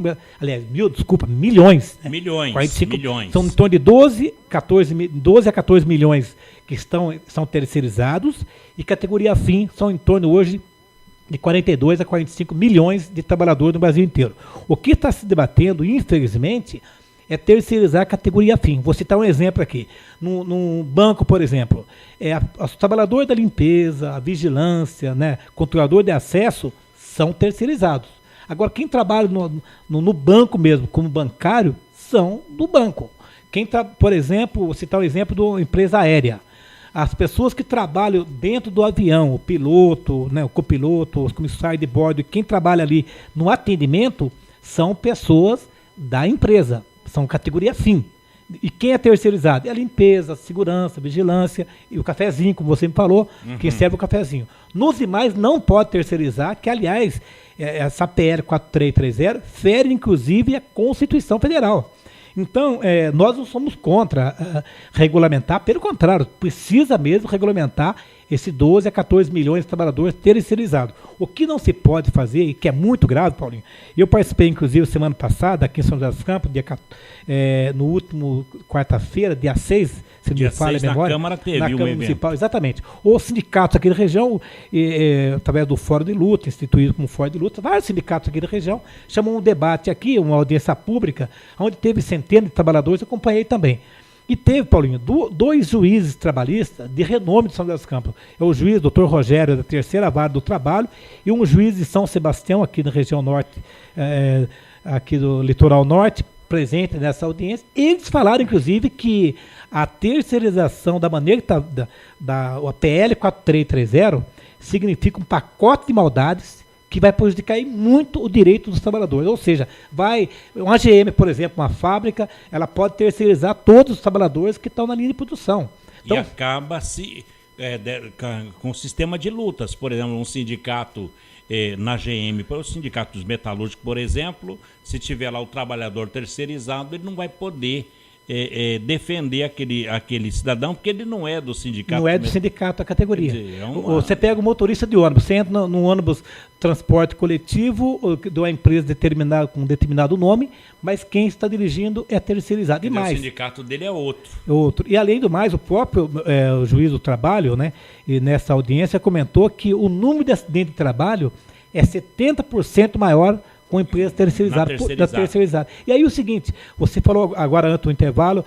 milhões. Né? Milhões. São em torno de 12 a 14 milhões que são terceirizados, e categoria fim são em torno hoje de 42 a 45 milhões de trabalhadores no Brasil inteiro. O que está se debatendo, infelizmente, é terceirizar a categoria fim. Vou citar um exemplo aqui. Num banco, por exemplo, os trabalhadores da limpeza, a vigilância, né, controlador de acesso, são terceirizados. Agora, quem trabalha no banco mesmo, como bancário, são do banco. Por exemplo, vou citar o exemplo de uma empresa aérea. As pessoas que trabalham dentro do avião, o piloto, né, o copiloto, os comissários de bordo, quem trabalha ali no atendimento, são pessoas da empresa. São categoria fim. E quem é terceirizado? É a limpeza, a segurança, a vigilância e o cafezinho, como você me falou, quem serve o cafezinho. Nos demais não pode terceirizar, que aliás, essa PL 4330 fere inclusive a Constituição Federal. Então, nós não somos contra regulamentar, pelo contrário, precisa mesmo regulamentar esse 12 a 14 milhões de trabalhadores terceirizados. O que não se pode fazer, e que é muito grave, Paulinho, eu participei, inclusive, semana passada, aqui em São José dos Campos, no último quarta-feira, dia 6, se não me falha a memória. Na Câmara teve na um Câmara evento. Municipal, exatamente. Os sindicatos aqui da região, através do Fórum de Luta, instituído como Fórum de Luta, vários sindicatos aqui da região, chamam um debate aqui, uma audiência pública, onde teve centenas de trabalhadores, eu acompanhei também. E teve, Paulinho, dois juízes trabalhistas de renome de São José dos Campos. É o juiz Dr. Rogério, da Terceira Vara do Trabalho, e um juiz de São Sebastião, aqui na região norte, aqui do litoral norte, presente nessa audiência. Eles falaram, inclusive, que a terceirização da maneira que está, a PL 4330, significa um pacote de maldades que vai prejudicar muito o direito dos trabalhadores. Ou seja, uma GM, por exemplo, uma fábrica, ela pode terceirizar todos os trabalhadores que estão na linha de produção. Então, e acaba com o sistema de lutas. Por exemplo, um sindicato na GM, o sindicato dos metalúrgicos, por exemplo, se tiver lá o trabalhador terceirizado, ele não vai poder defender aquele cidadão, porque ele não é do sindicato. Não é do sindicato, a categoria. Quer dizer, Você pega o motorista de ônibus, você entra num ônibus transporte coletivo de uma empresa com determinado nome, mas quem está dirigindo é terceirizado. E mais, o sindicato dele é outro. E além do mais, o próprio o juiz do trabalho, né, e nessa audiência comentou que o número de acidentes de trabalho é 70% maior com empresa terceirizada. E aí o seguinte, você falou agora antes do intervalo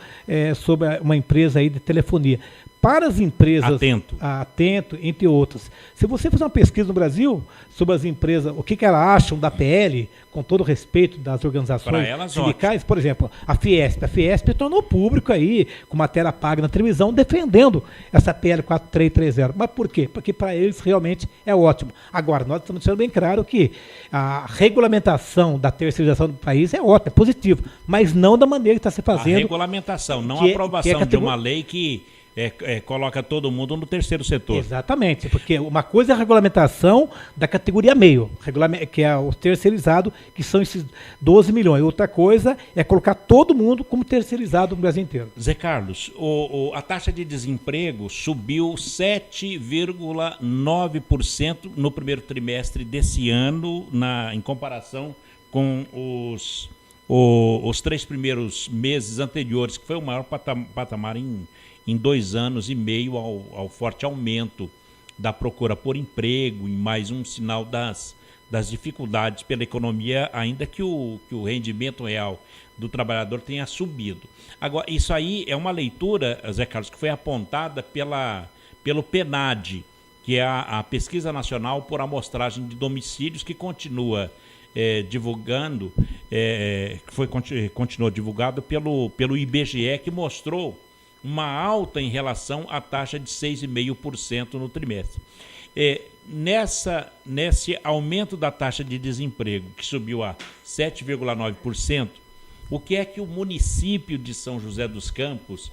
sobre uma empresa aí de telefonia. para as empresas... Atento, entre outras. Se você fizer uma pesquisa no Brasil sobre as empresas, o que elas acham da PL, com todo o respeito das organizações sindicais, por exemplo, a Fiesp tornou público aí, com matéria paga na televisão, defendendo essa PL 4330. Mas por quê? Porque para eles realmente é ótimo. Agora, nós estamos deixando bem claro que a regulamentação da terceirização do país é ótima, é positivo, mas não da maneira que está se fazendo. A regulamentação, não a aprovação de uma lei que coloca todo mundo no terceiro setor. Exatamente, porque uma coisa é a regulamentação da categoria meio, que é o terceirizado, que são esses 12 milhões. Outra coisa é colocar todo mundo como terceirizado no Brasil inteiro. Zé Carlos, a taxa de desemprego subiu 7,9% no primeiro trimestre desse ano, em comparação com os 3 primeiros meses anteriores, que foi o maior patamar em 2 anos e meio ao forte aumento da procura por emprego, e mais um sinal das dificuldades pela economia, ainda que o rendimento real do trabalhador tenha subido. Agora, isso aí é uma leitura, Zé Carlos, que foi apontada pelo PNAD, que é a Pesquisa Nacional por Amostragem de Domicílios, que continua divulgando, continuou divulgado pelo IBGE, que mostrou uma alta em relação à taxa de 6,5% no trimestre. Nesse aumento da taxa de desemprego, que subiu a 7,9%, o que é que o município de São José dos Campos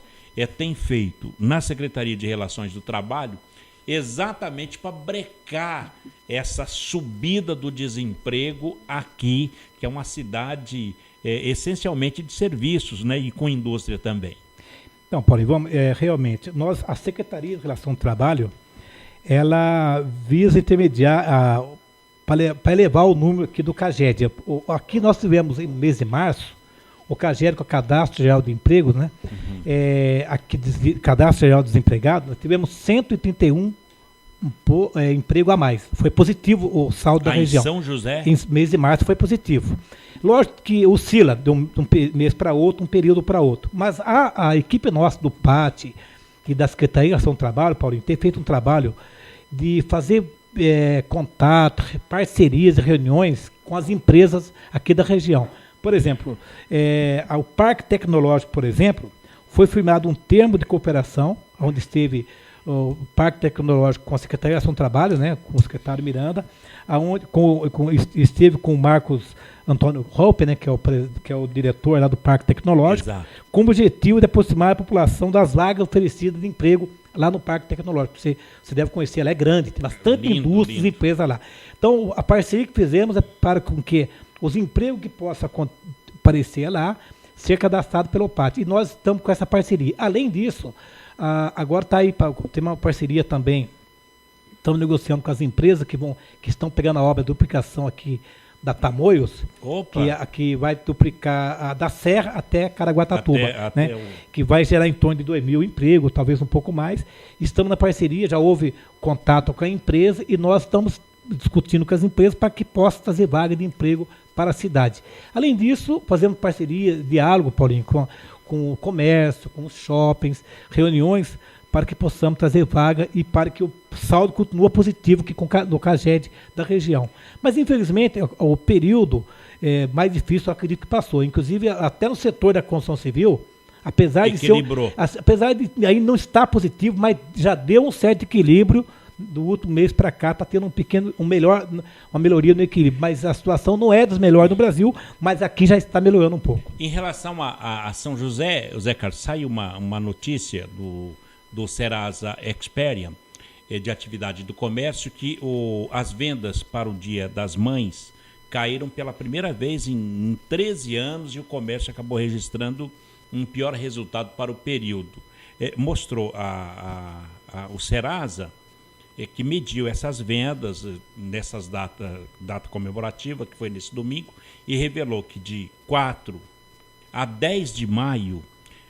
tem feito na Secretaria de Relações do Trabalho exatamente para brecar essa subida do desemprego aqui, que é uma cidade essencialmente de serviços, né, e com indústria também? Não, Paulinho, realmente, a Secretaria de Relação do Trabalho, ela visa intermediar, para elevar o número aqui do CAGED. Aqui nós tivemos, no mês de março, o CAGED, com o Cadastro Geral de Empregos, né? Cadastro Geral de Desempregados, nós tivemos 131 emprego a mais. Foi positivo o saldo da região. Em São José? Em mês de março foi positivo. Lógico que oscila de um mês para outro, um período para outro. Mas a equipe nossa do PAT e da Secretaria de Ação do Trabalho, Paulinho, tem feito um trabalho de fazer contato, parcerias, reuniões com as empresas aqui da região. Por exemplo, ao Parque Tecnológico, por exemplo, foi firmado um termo de cooperação, onde esteve o Parque Tecnológico com a Secretaria de Ação do Trabalho, né, com o secretário Miranda, esteve com o Marcos Antônio Hoppe, né, que é o diretor lá do Parque Tecnológico, exato, com o objetivo de aproximar a população das vagas oferecidas de emprego lá no Parque Tecnológico. Você deve conhecer, ela é grande, tem bastante indústrias e empresas lá. Então, a parceria que fizemos é para com que os empregos que possam aparecer lá ser cadastrados pelo PAT. E nós estamos com essa parceria. Além disso, agora está aí, tem uma parceria também, estamos negociando com as empresas que estão pegando a obra de duplicação aqui da Tamoios, que vai duplicar da Serra até Caraguatatuba, né? Que vai gerar em torno de 2.000 empregos, talvez um pouco mais. Estamos na parceria, já houve contato com a empresa e nós estamos discutindo com as empresas para que possa trazer vaga de emprego para a cidade. Além disso, fazemos parceria, diálogo, Paulinho, com o comércio, com os shoppings, reuniões para que possamos trazer vaga e para que o saldo continue positivo aqui no CAGED da região. Mas, infelizmente, o período mais difícil, eu acredito que passou. Inclusive, até no setor da construção civil, apesar de aí não estar positivo, mas já deu um certo equilíbrio do último mês para cá, está tendo uma melhoria no equilíbrio. Mas a situação não é das melhores no Brasil, mas aqui já está melhorando um pouco. Em relação a São José, Zé Carlos, saiu uma notícia do Serasa Experian, de atividade do comércio, que as vendas para o Dia das Mães caíram pela primeira vez em 13 anos e o comércio acabou registrando um pior resultado para o período. Mostrou o Serasa, que mediu essas vendas nessas data comemorativa, que foi nesse domingo, e revelou que de 4 a 10 de maio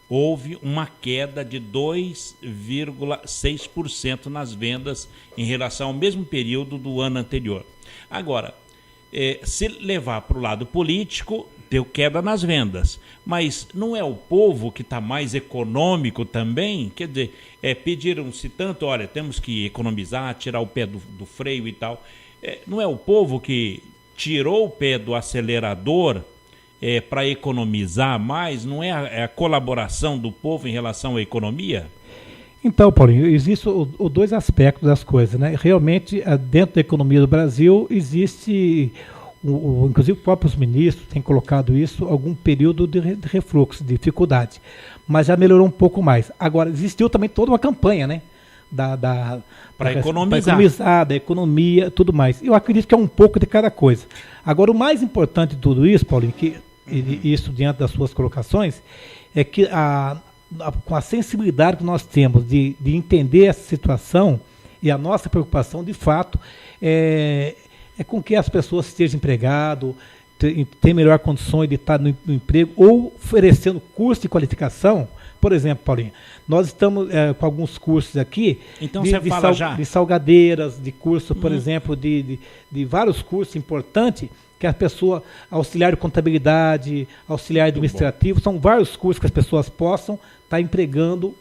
houve uma queda de 2,6% nas vendas em relação ao mesmo período do ano anterior. Agora, se levar para o lado político, ter queda nas vendas. Mas não é o povo que está mais econômico também? Quer dizer, pediram-se tanto, olha, temos que economizar, tirar o pé do freio e tal. Não é o povo que tirou o pé do acelerador para economizar mais? Não é a colaboração do povo em relação à economia? Então, Paulinho, existem os dois aspectos das coisas, né? Realmente, dentro da economia do Brasil, existe, inclusive os próprios ministros têm colocado isso, algum período de refluxo, de dificuldade, mas já melhorou um pouco mais. Agora, existiu também toda uma campanha, né? Para economizar, da economia, tudo mais. Eu acredito que é um pouco de cada coisa. Agora, o mais importante de tudo isso, Paulinho, isso diante das suas colocações, é que com a sensibilidade que nós temos de entender essa situação e a nossa preocupação, de fato, é com que as pessoas estejam empregadas, tenham melhores condições de estar no emprego ou oferecendo curso de qualificação. Por exemplo, Paulinho, nós estamos com alguns cursos aqui então de salgadeiras, de curso, por exemplo, de vários cursos importantes que a pessoa, auxiliar de contabilidade, auxiliar administrativo, são vários cursos que as pessoas possam estar empregando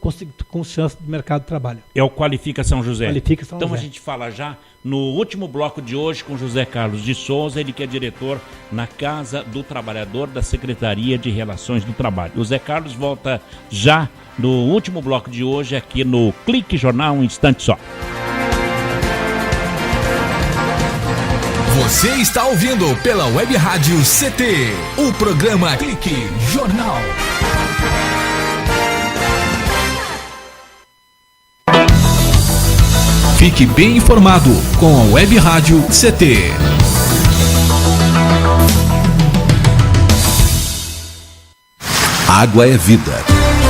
com chance de mercado de trabalho. É o Qualifica São José. Qualifica São então José. A gente fala já no último bloco de hoje com José Carlos de Souza, ele que é diretor na Casa do Trabalhador da Secretaria de Relações do Trabalho. O Zé Carlos volta já no último bloco de hoje aqui no Clique Jornal, um instante só. Você está ouvindo pela Web Rádio CT, o programa Clique Jornal. Fique bem informado com a Web Rádio CT. Água é vida.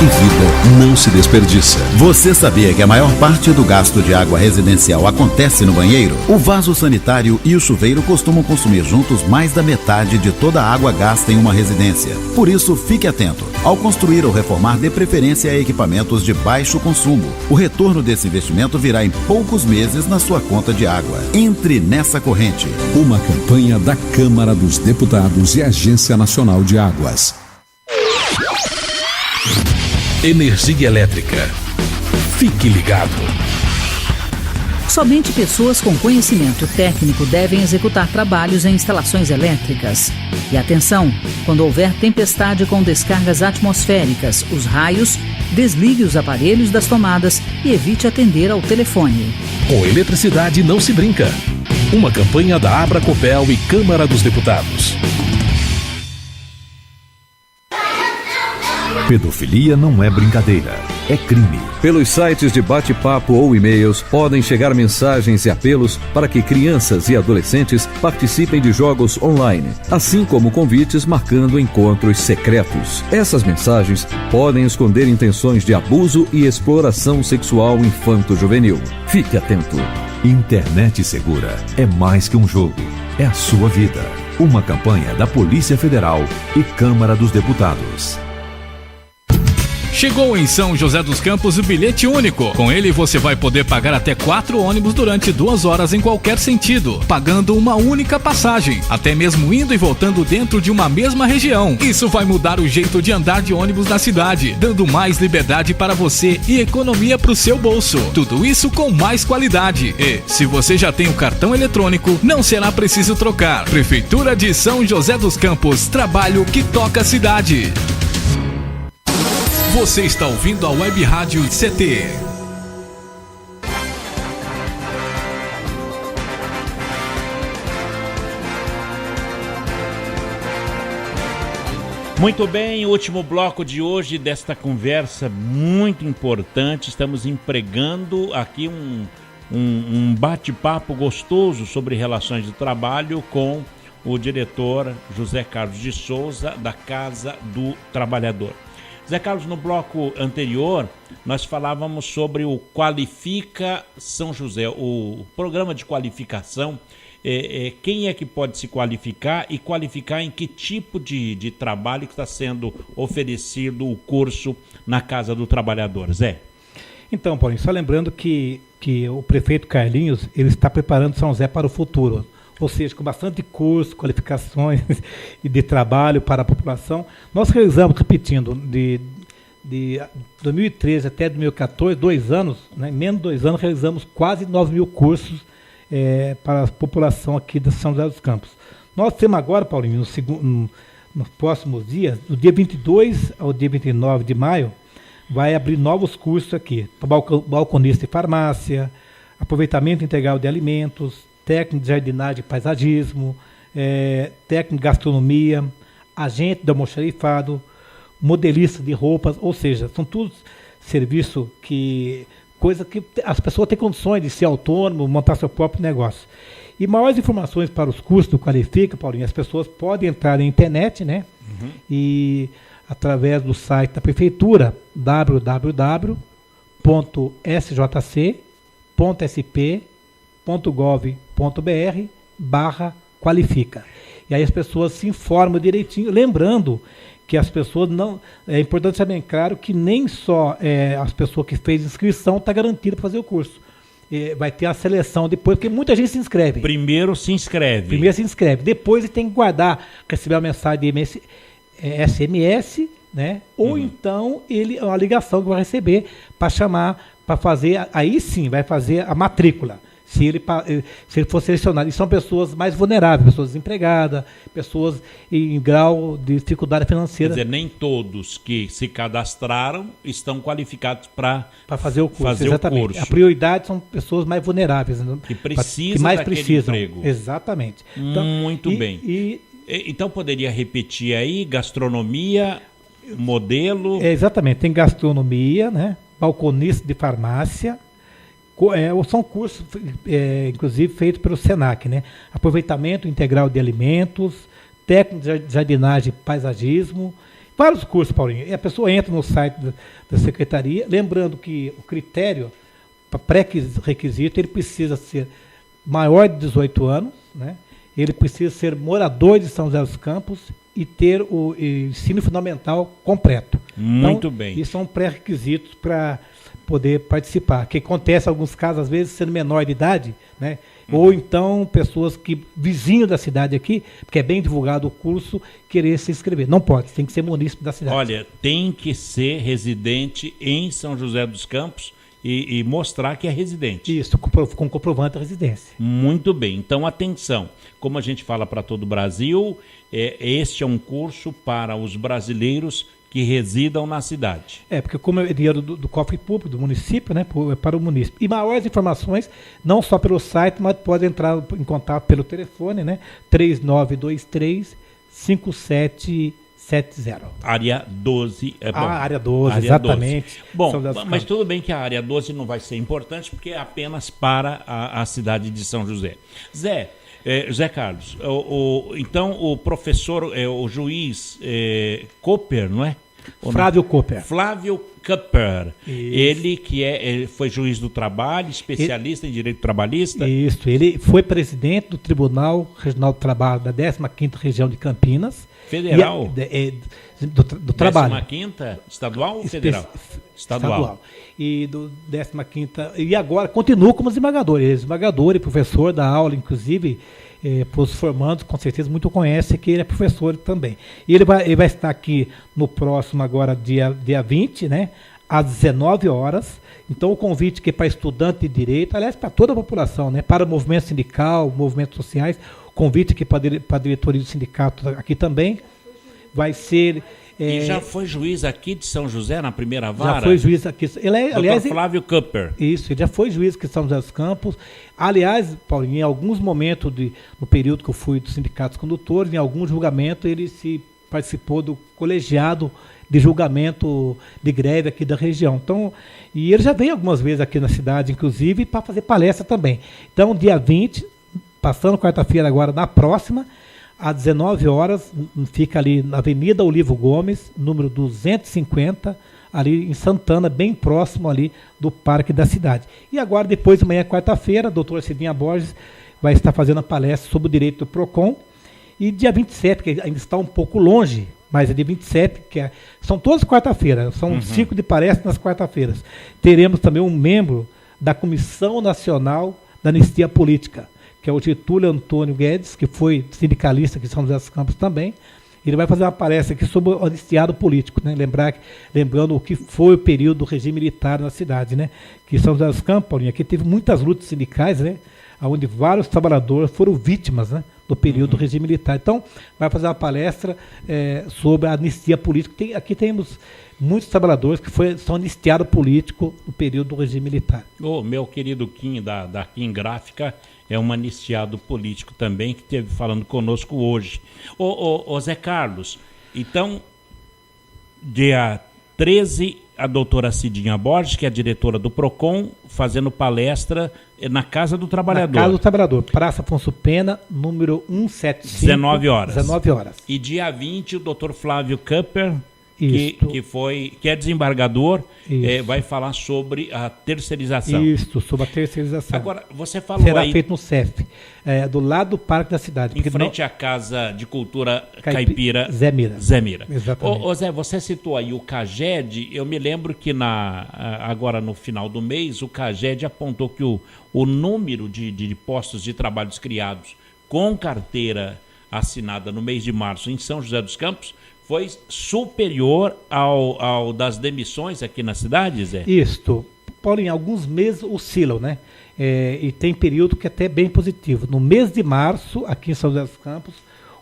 E vida não se desperdiça. Você sabia que a maior parte do gasto de água residencial acontece no banheiro? O vaso sanitário e o chuveiro costumam consumir juntos mais da metade de toda a água gasta em uma residência. Por isso, fique atento. Ao construir ou reformar, dê preferência a equipamentos de baixo consumo. O retorno desse investimento virá em poucos meses na sua conta de água. Entre nessa corrente. Uma campanha da Câmara dos Deputados e Agência Nacional de Águas. Energia elétrica. Fique ligado. Somente pessoas com conhecimento técnico devem executar trabalhos em instalações elétricas. E atenção, quando houver tempestade com descargas atmosféricas, os raios, desligue os aparelhos das tomadas e evite atender ao telefone. Com eletricidade não se brinca. Uma campanha da Abracopel e Câmara dos Deputados. Pedofilia não é brincadeira, é crime. Pelos sites de bate-papo ou e-mails podem chegar mensagens e apelos para que crianças e adolescentes participem de jogos online, assim como convites marcando encontros secretos. Essas mensagens podem esconder intenções de abuso e exploração sexual infanto-juvenil. Fique atento. Internet segura é mais que um jogo, é a sua vida. Uma campanha da Polícia Federal e Câmara dos Deputados. Chegou em São José dos Campos o bilhete único. Com ele você vai poder pagar até 4 ônibus durante 2 horas em qualquer sentido, pagando uma única passagem, até mesmo indo e voltando dentro de uma mesma região. Isso vai mudar o jeito de andar de ônibus na cidade, dando mais liberdade para você e economia para o seu bolso. Tudo isso com mais qualidade. E, se você já tem o cartão eletrônico, não será preciso trocar. Prefeitura de São José dos Campos, trabalho que toca a cidade. Você está ouvindo a Web Rádio CT. Muito bem, último bloco de hoje desta conversa muito importante. Estamos empregando aqui um bate-papo gostoso sobre relações de trabalho com o diretor José Carlos de Souza, da Casa do Trabalhador. Zé Carlos, no bloco anterior, nós falávamos sobre o Qualifica São José, o programa de qualificação. Quem é que pode se qualificar e qualificar em que tipo de trabalho que está sendo oferecido o curso na Casa do Trabalhador, Zé? Então, Paulinho, só lembrando que o prefeito Carlinhos ele está preparando São José para o futuro. Ou seja, com bastante cursos, qualificações e de trabalho para a população. Nós realizamos, repetindo, de 2013 até 2014, 2 anos, né, menos de 2 anos, realizamos quase 9 mil cursos para a população aqui de São José dos Campos. Nós temos agora, Paulinho, nos próximos dias, do dia 22 ao dia 29 de maio, vai abrir novos cursos aqui, balconista de farmácia, aproveitamento integral de alimentos, técnico de jardinagem e paisagismo, técnico de gastronomia, agente de almoxarifado, modelista de roupas, ou seja, são todos serviços coisa que as pessoas têm condições de ser autônomo, montar seu próprio negócio. E maiores informações para os cursos do Qualifica, Paulinho, as pessoas podem entrar na internet, né? E através do site da prefeitura, www.sjc.sp.gov.br/qualifica. E aí as pessoas se informam direitinho, lembrando que as pessoas não... É importante saber, claro, que nem só as pessoas que fez inscrição está garantida para fazer o curso. Vai ter a seleção depois, porque muita gente se inscreve. Primeiro se inscreve, depois ele tem que guardar, receber uma mensagem de SMS, né? Ou então a ligação que vai receber para chamar, para fazer, aí sim vai fazer a matrícula. Se ele for selecionado. E são pessoas mais vulneráveis, pessoas desempregadas, pessoas em grau de dificuldade financeira. Quer dizer, nem todos que se cadastraram estão qualificados para fazer o curso. Exatamente. A prioridade são pessoas mais vulneráveis. Né? Que precisam emprego. Exatamente. Então, muito bem. Então poderia repetir aí, gastronomia, modelo... Exatamente, tem gastronomia, né? Balconista de farmácia... são cursos, inclusive, feitos pelo SENAC, né? Aproveitamento integral de alimentos, técnico de jardinagem e paisagismo, vários cursos, Paulinho. E a pessoa entra no site da Secretaria, lembrando que o critério para pré-requisito, ele precisa ser maior de 18 anos, né? Ele precisa ser morador de São José dos Campos e ter o ensino fundamental completo. Muito bem. Isso são pré-requisitos para poder participar, que acontece em alguns casos, às vezes, sendo menor de idade, né? Ou então pessoas vizinhos da cidade aqui, porque é bem divulgado o curso, querer se inscrever. Não pode, tem que ser munícipe da cidade. Olha, tem que ser residente em São José dos Campos e mostrar que é residente. Isso, com comprovante da residência. Muito bem, então atenção, como a gente fala para todo o Brasil, este é um curso para os brasileiros que residam na cidade. Porque como é dinheiro do cofre público, do município, né, para o município. E maiores informações, não só pelo site, mas pode entrar em contato pelo telefone, né, 3923-5770. Área 12 é bom. Área 12, exatamente. 12. Bom, mas tudo bem que a área 12 não vai ser importante, porque é apenas para a cidade de São José. Zé Carlos, então o professor, o juiz Cooper, não é? Flávio Cooper. Flávio Cooper. Ele ele foi juiz do trabalho, especialista em direito trabalhista. Isso, ele foi presidente do Tribunal Regional do Trabalho da 15ª Região de Campinas. Federal? Do trabalho. 15ª? Estadual ou federal? Estadual. E do 15ª. E agora continua como desembargador. Ele é desembargador e professor da aula, inclusive, para os formandos, com certeza muito conhece que ele é professor também. E ele vai estar aqui no próximo, agora, dia 20, né? Às 19 horas. Então, o convite que é para estudante de direito, aliás, para toda a população, né? Para o movimento sindical, movimentos sociais, convite aqui para a diretoria do sindicato aqui também, vai ser... E já foi juiz aqui de São José, na primeira vara? Já foi juiz aqui. Aliás, Flávio Cooper. Isso, ele já foi juiz aqui de São José dos Campos. Aliás, Paulinho, em alguns momentos, no período que eu fui dos sindicatos condutores, em algum julgamento, ele participou do colegiado de julgamento de greve aqui da região. Então, e ele já vem algumas vezes aqui na cidade, inclusive, para fazer palestra também. Então, dia 20, passando quarta-feira agora, na próxima, às 19 horas, fica ali na Avenida Olivo Gomes, número 250, ali em Santana, bem próximo ali do Parque da Cidade. E agora, depois de manhã, quarta-feira, a doutora Cidinha Borges vai estar fazendo a palestra sobre o direito do PROCON. E dia 27, que ainda está um pouco longe, mas é dia 27, são todas quarta-feira, são 5 de palestras nas quarta-feiras. Teremos também um membro da Comissão Nacional da Anistia Política, que que é o Getúlio Antônio Guedes, que foi sindicalista aqui em São José dos Campos também. Ele vai fazer uma palestra aqui sobre o anistiado político, né? Lembrando o que foi o período do regime militar na cidade, né? Que São José dos Campos, Paulinho, aqui teve muitas lutas sindicais, né? Onde vários trabalhadores foram vítimas, né? Do período do regime militar. Então, vai fazer uma palestra sobre a anistia política. Aqui temos muitos trabalhadores que são anistiados políticos no período do regime militar. O meu querido Kim, da Kim Gráfica, é um anistiado político também, que esteve falando conosco hoje. Ô Zé Carlos, então, dia 13, a doutora Cidinha Borges, que é a diretora do PROCON, fazendo palestra na Casa do Trabalhador. Na Casa do Trabalhador, Praça Afonso Pena, número 175. 19 horas. 19 horas. E dia 20, o doutor Flávio Kupper, que é desembargador, vai falar sobre a terceirização. Isso, sobre a terceirização. Agora, você falou Será aí... feito no CEF, do lado do Parque da Cidade. Em frente à Casa de Cultura Caipira Zé Mira. Exatamente. Ô Zé, você citou aí o CAGED. Eu me lembro que agora no final do mês, o CAGED apontou que o número de postos de trabalhos criados com carteira assinada no mês de março em São José dos Campos foi superior ao das demissões aqui na cidade, Zé? Isto. Paulinho, alguns meses oscilam, né? E tem período que é até bem positivo. No mês de março, aqui em São José dos Campos,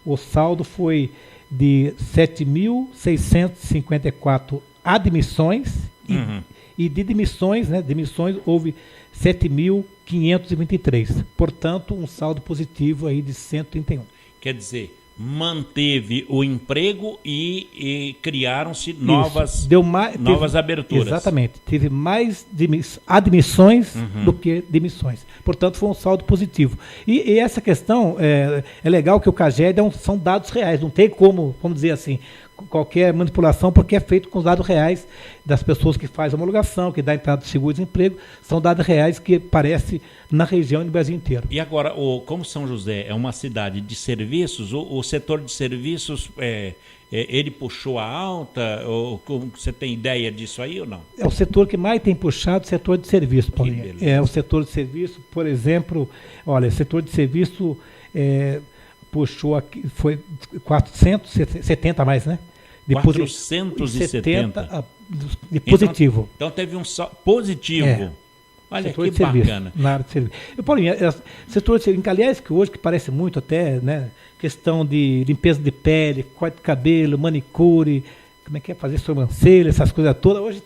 o saldo foi de 7.654 admissões e de demissões, né? Demissões houve 7.523. Portanto, um saldo positivo aí de 131. Quer dizer, manteve o emprego e criaram-se novas aberturas. Exatamente. Teve mais admissões do que demissões. Portanto, foi um saldo positivo. E essa questão, é legal que o CAGED são dados reais. Não tem como, vamos dizer assim, qualquer manipulação, porque é feito com os dados reais das pessoas que fazem a homologação, que dá entrada de seguro-desemprego. São dados reais que aparecem na região e no Brasil inteiro. E agora, como São José é uma cidade de serviços, o setor de serviços, ele puxou a alta? Você tem ideia disso aí ou não? É o setor que mais tem puxado, o setor de serviço, Paulinho. O setor de serviço, por exemplo, olha, o setor de serviço puxou aqui, foi 470 a mais, né? 470 de positivo. Então teve um positivo. Olha que bacana. Na área de serviço. Paulinho, setor de serviço, aliás, que hoje que parece muito até, né? Questão de limpeza de pele, corte de cabelo, manicure, como é que é fazer sobrancelha, essas coisas todas. Hoje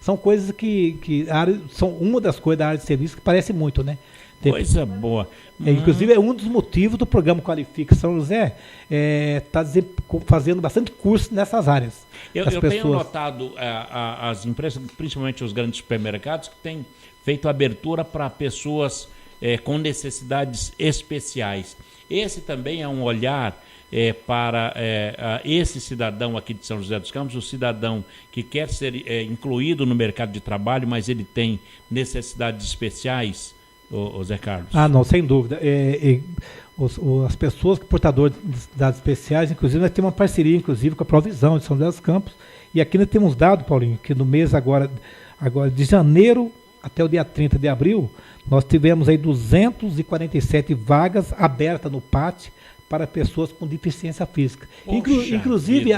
são coisas que são uma das coisas da área de serviço que parece muito, né? Coisa boa. Inclusive, é um dos motivos do programa Qualifica São José está fazendo bastante curso nessas áreas. Eu tenho notado as empresas, principalmente os grandes supermercados, que têm feito abertura para pessoas com necessidades especiais. Esse também é um olhar para esse cidadão aqui de São José dos Campos, o cidadão que quer ser incluído no mercado de trabalho, mas ele tem necessidades especiais, o Zé Carlos? Não, sem dúvida. As pessoas portadoras de necessidades especiais, inclusive, nós temos uma parceria, inclusive, com a Provisão de São José dos Campos, e aqui nós temos dado, Paulinho, que no mês agora de janeiro até o dia 30 de abril, nós tivemos aí 247 vagas abertas no PAT para pessoas com deficiência física. Inclusive,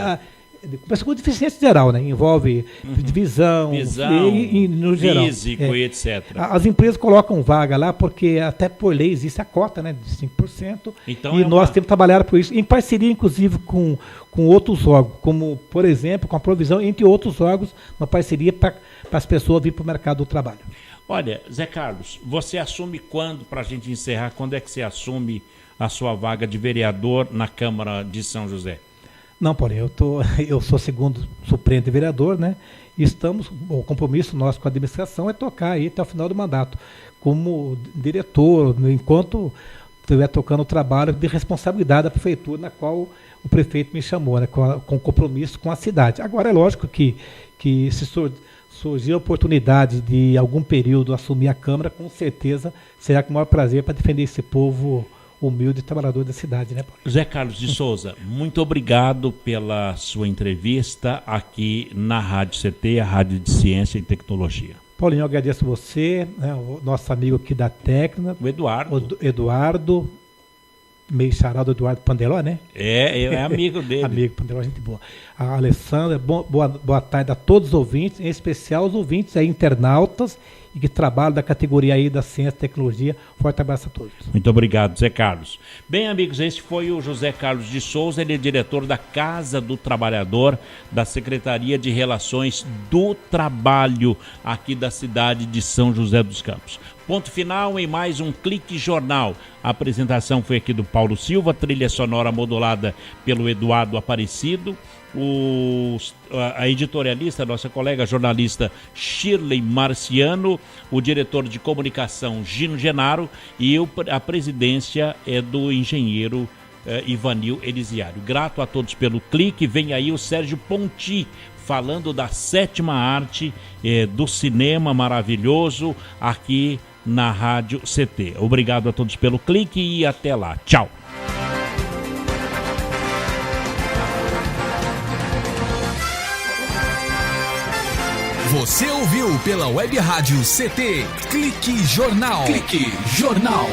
pessoas com deficiência geral, né? Envolve visão e no geral. Físico e etc. As empresas colocam vaga lá porque até por lei existe a cota, né, de 5%. Então nós temos trabalhado por isso, em parceria, inclusive, com outros órgãos, como, por exemplo, com a Provisão, entre outros órgãos, uma parceria para as pessoas virem para o mercado do trabalho. Olha, Zé Carlos, você assume quando, para a gente encerrar, quando é que você assume a sua vaga de vereador na Câmara de São José? Não, Paulinho, eu sou segundo suplente vereador, né? E o compromisso nosso com a administração é tocar aí até o final do mandato, como diretor, enquanto estiver tocando o trabalho de responsabilidade da prefeitura, na qual o prefeito me chamou, né? Com compromisso com a cidade. Agora, é lógico que se surgir a oportunidade de algum período assumir a Câmara, com certeza será com o maior prazer para defender esse povo humilde trabalhador da cidade, né, Paulo? Zé Carlos de Souza, muito obrigado pela sua entrevista aqui na Rádio CT, a Rádio de Ciência e Tecnologia. Paulinho, eu agradeço você, né, o nosso amigo aqui da técnica. O Eduardo. Eduardo, meio charado do Eduardo Pandeló, né? É amigo dele. Amigo, Pandeló, gente boa. A Alessandra, boa tarde a todos os ouvintes, em especial os ouvintes aí, internautas, e que trabalham da categoria aí da ciência e tecnologia. Forte abraço a todos. Muito obrigado, Zé Carlos. Bem, amigos, esse foi o José Carlos de Souza, ele é diretor da Casa do Trabalhador, da Secretaria de Relações do Trabalho, aqui da cidade de São José dos Campos. Ponto final em mais um Clique Jornal. A apresentação foi aqui do Paulo Silva, trilha sonora modulada pelo Eduardo Aparecido. A editorialista, nossa colega jornalista Shirley Marciano, o diretor de comunicação Gino Genaro e a presidência é do engenheiro Ivanil Elisiário. Grato a todos pelo clique. Vem aí o Sérgio Ponti falando da 7ª arte do cinema maravilhoso aqui na Rádio CT. Obrigado a todos pelo clique e até lá. Tchau. Você ouviu pela Web Rádio CT Clique Jornal. Clique Jornal.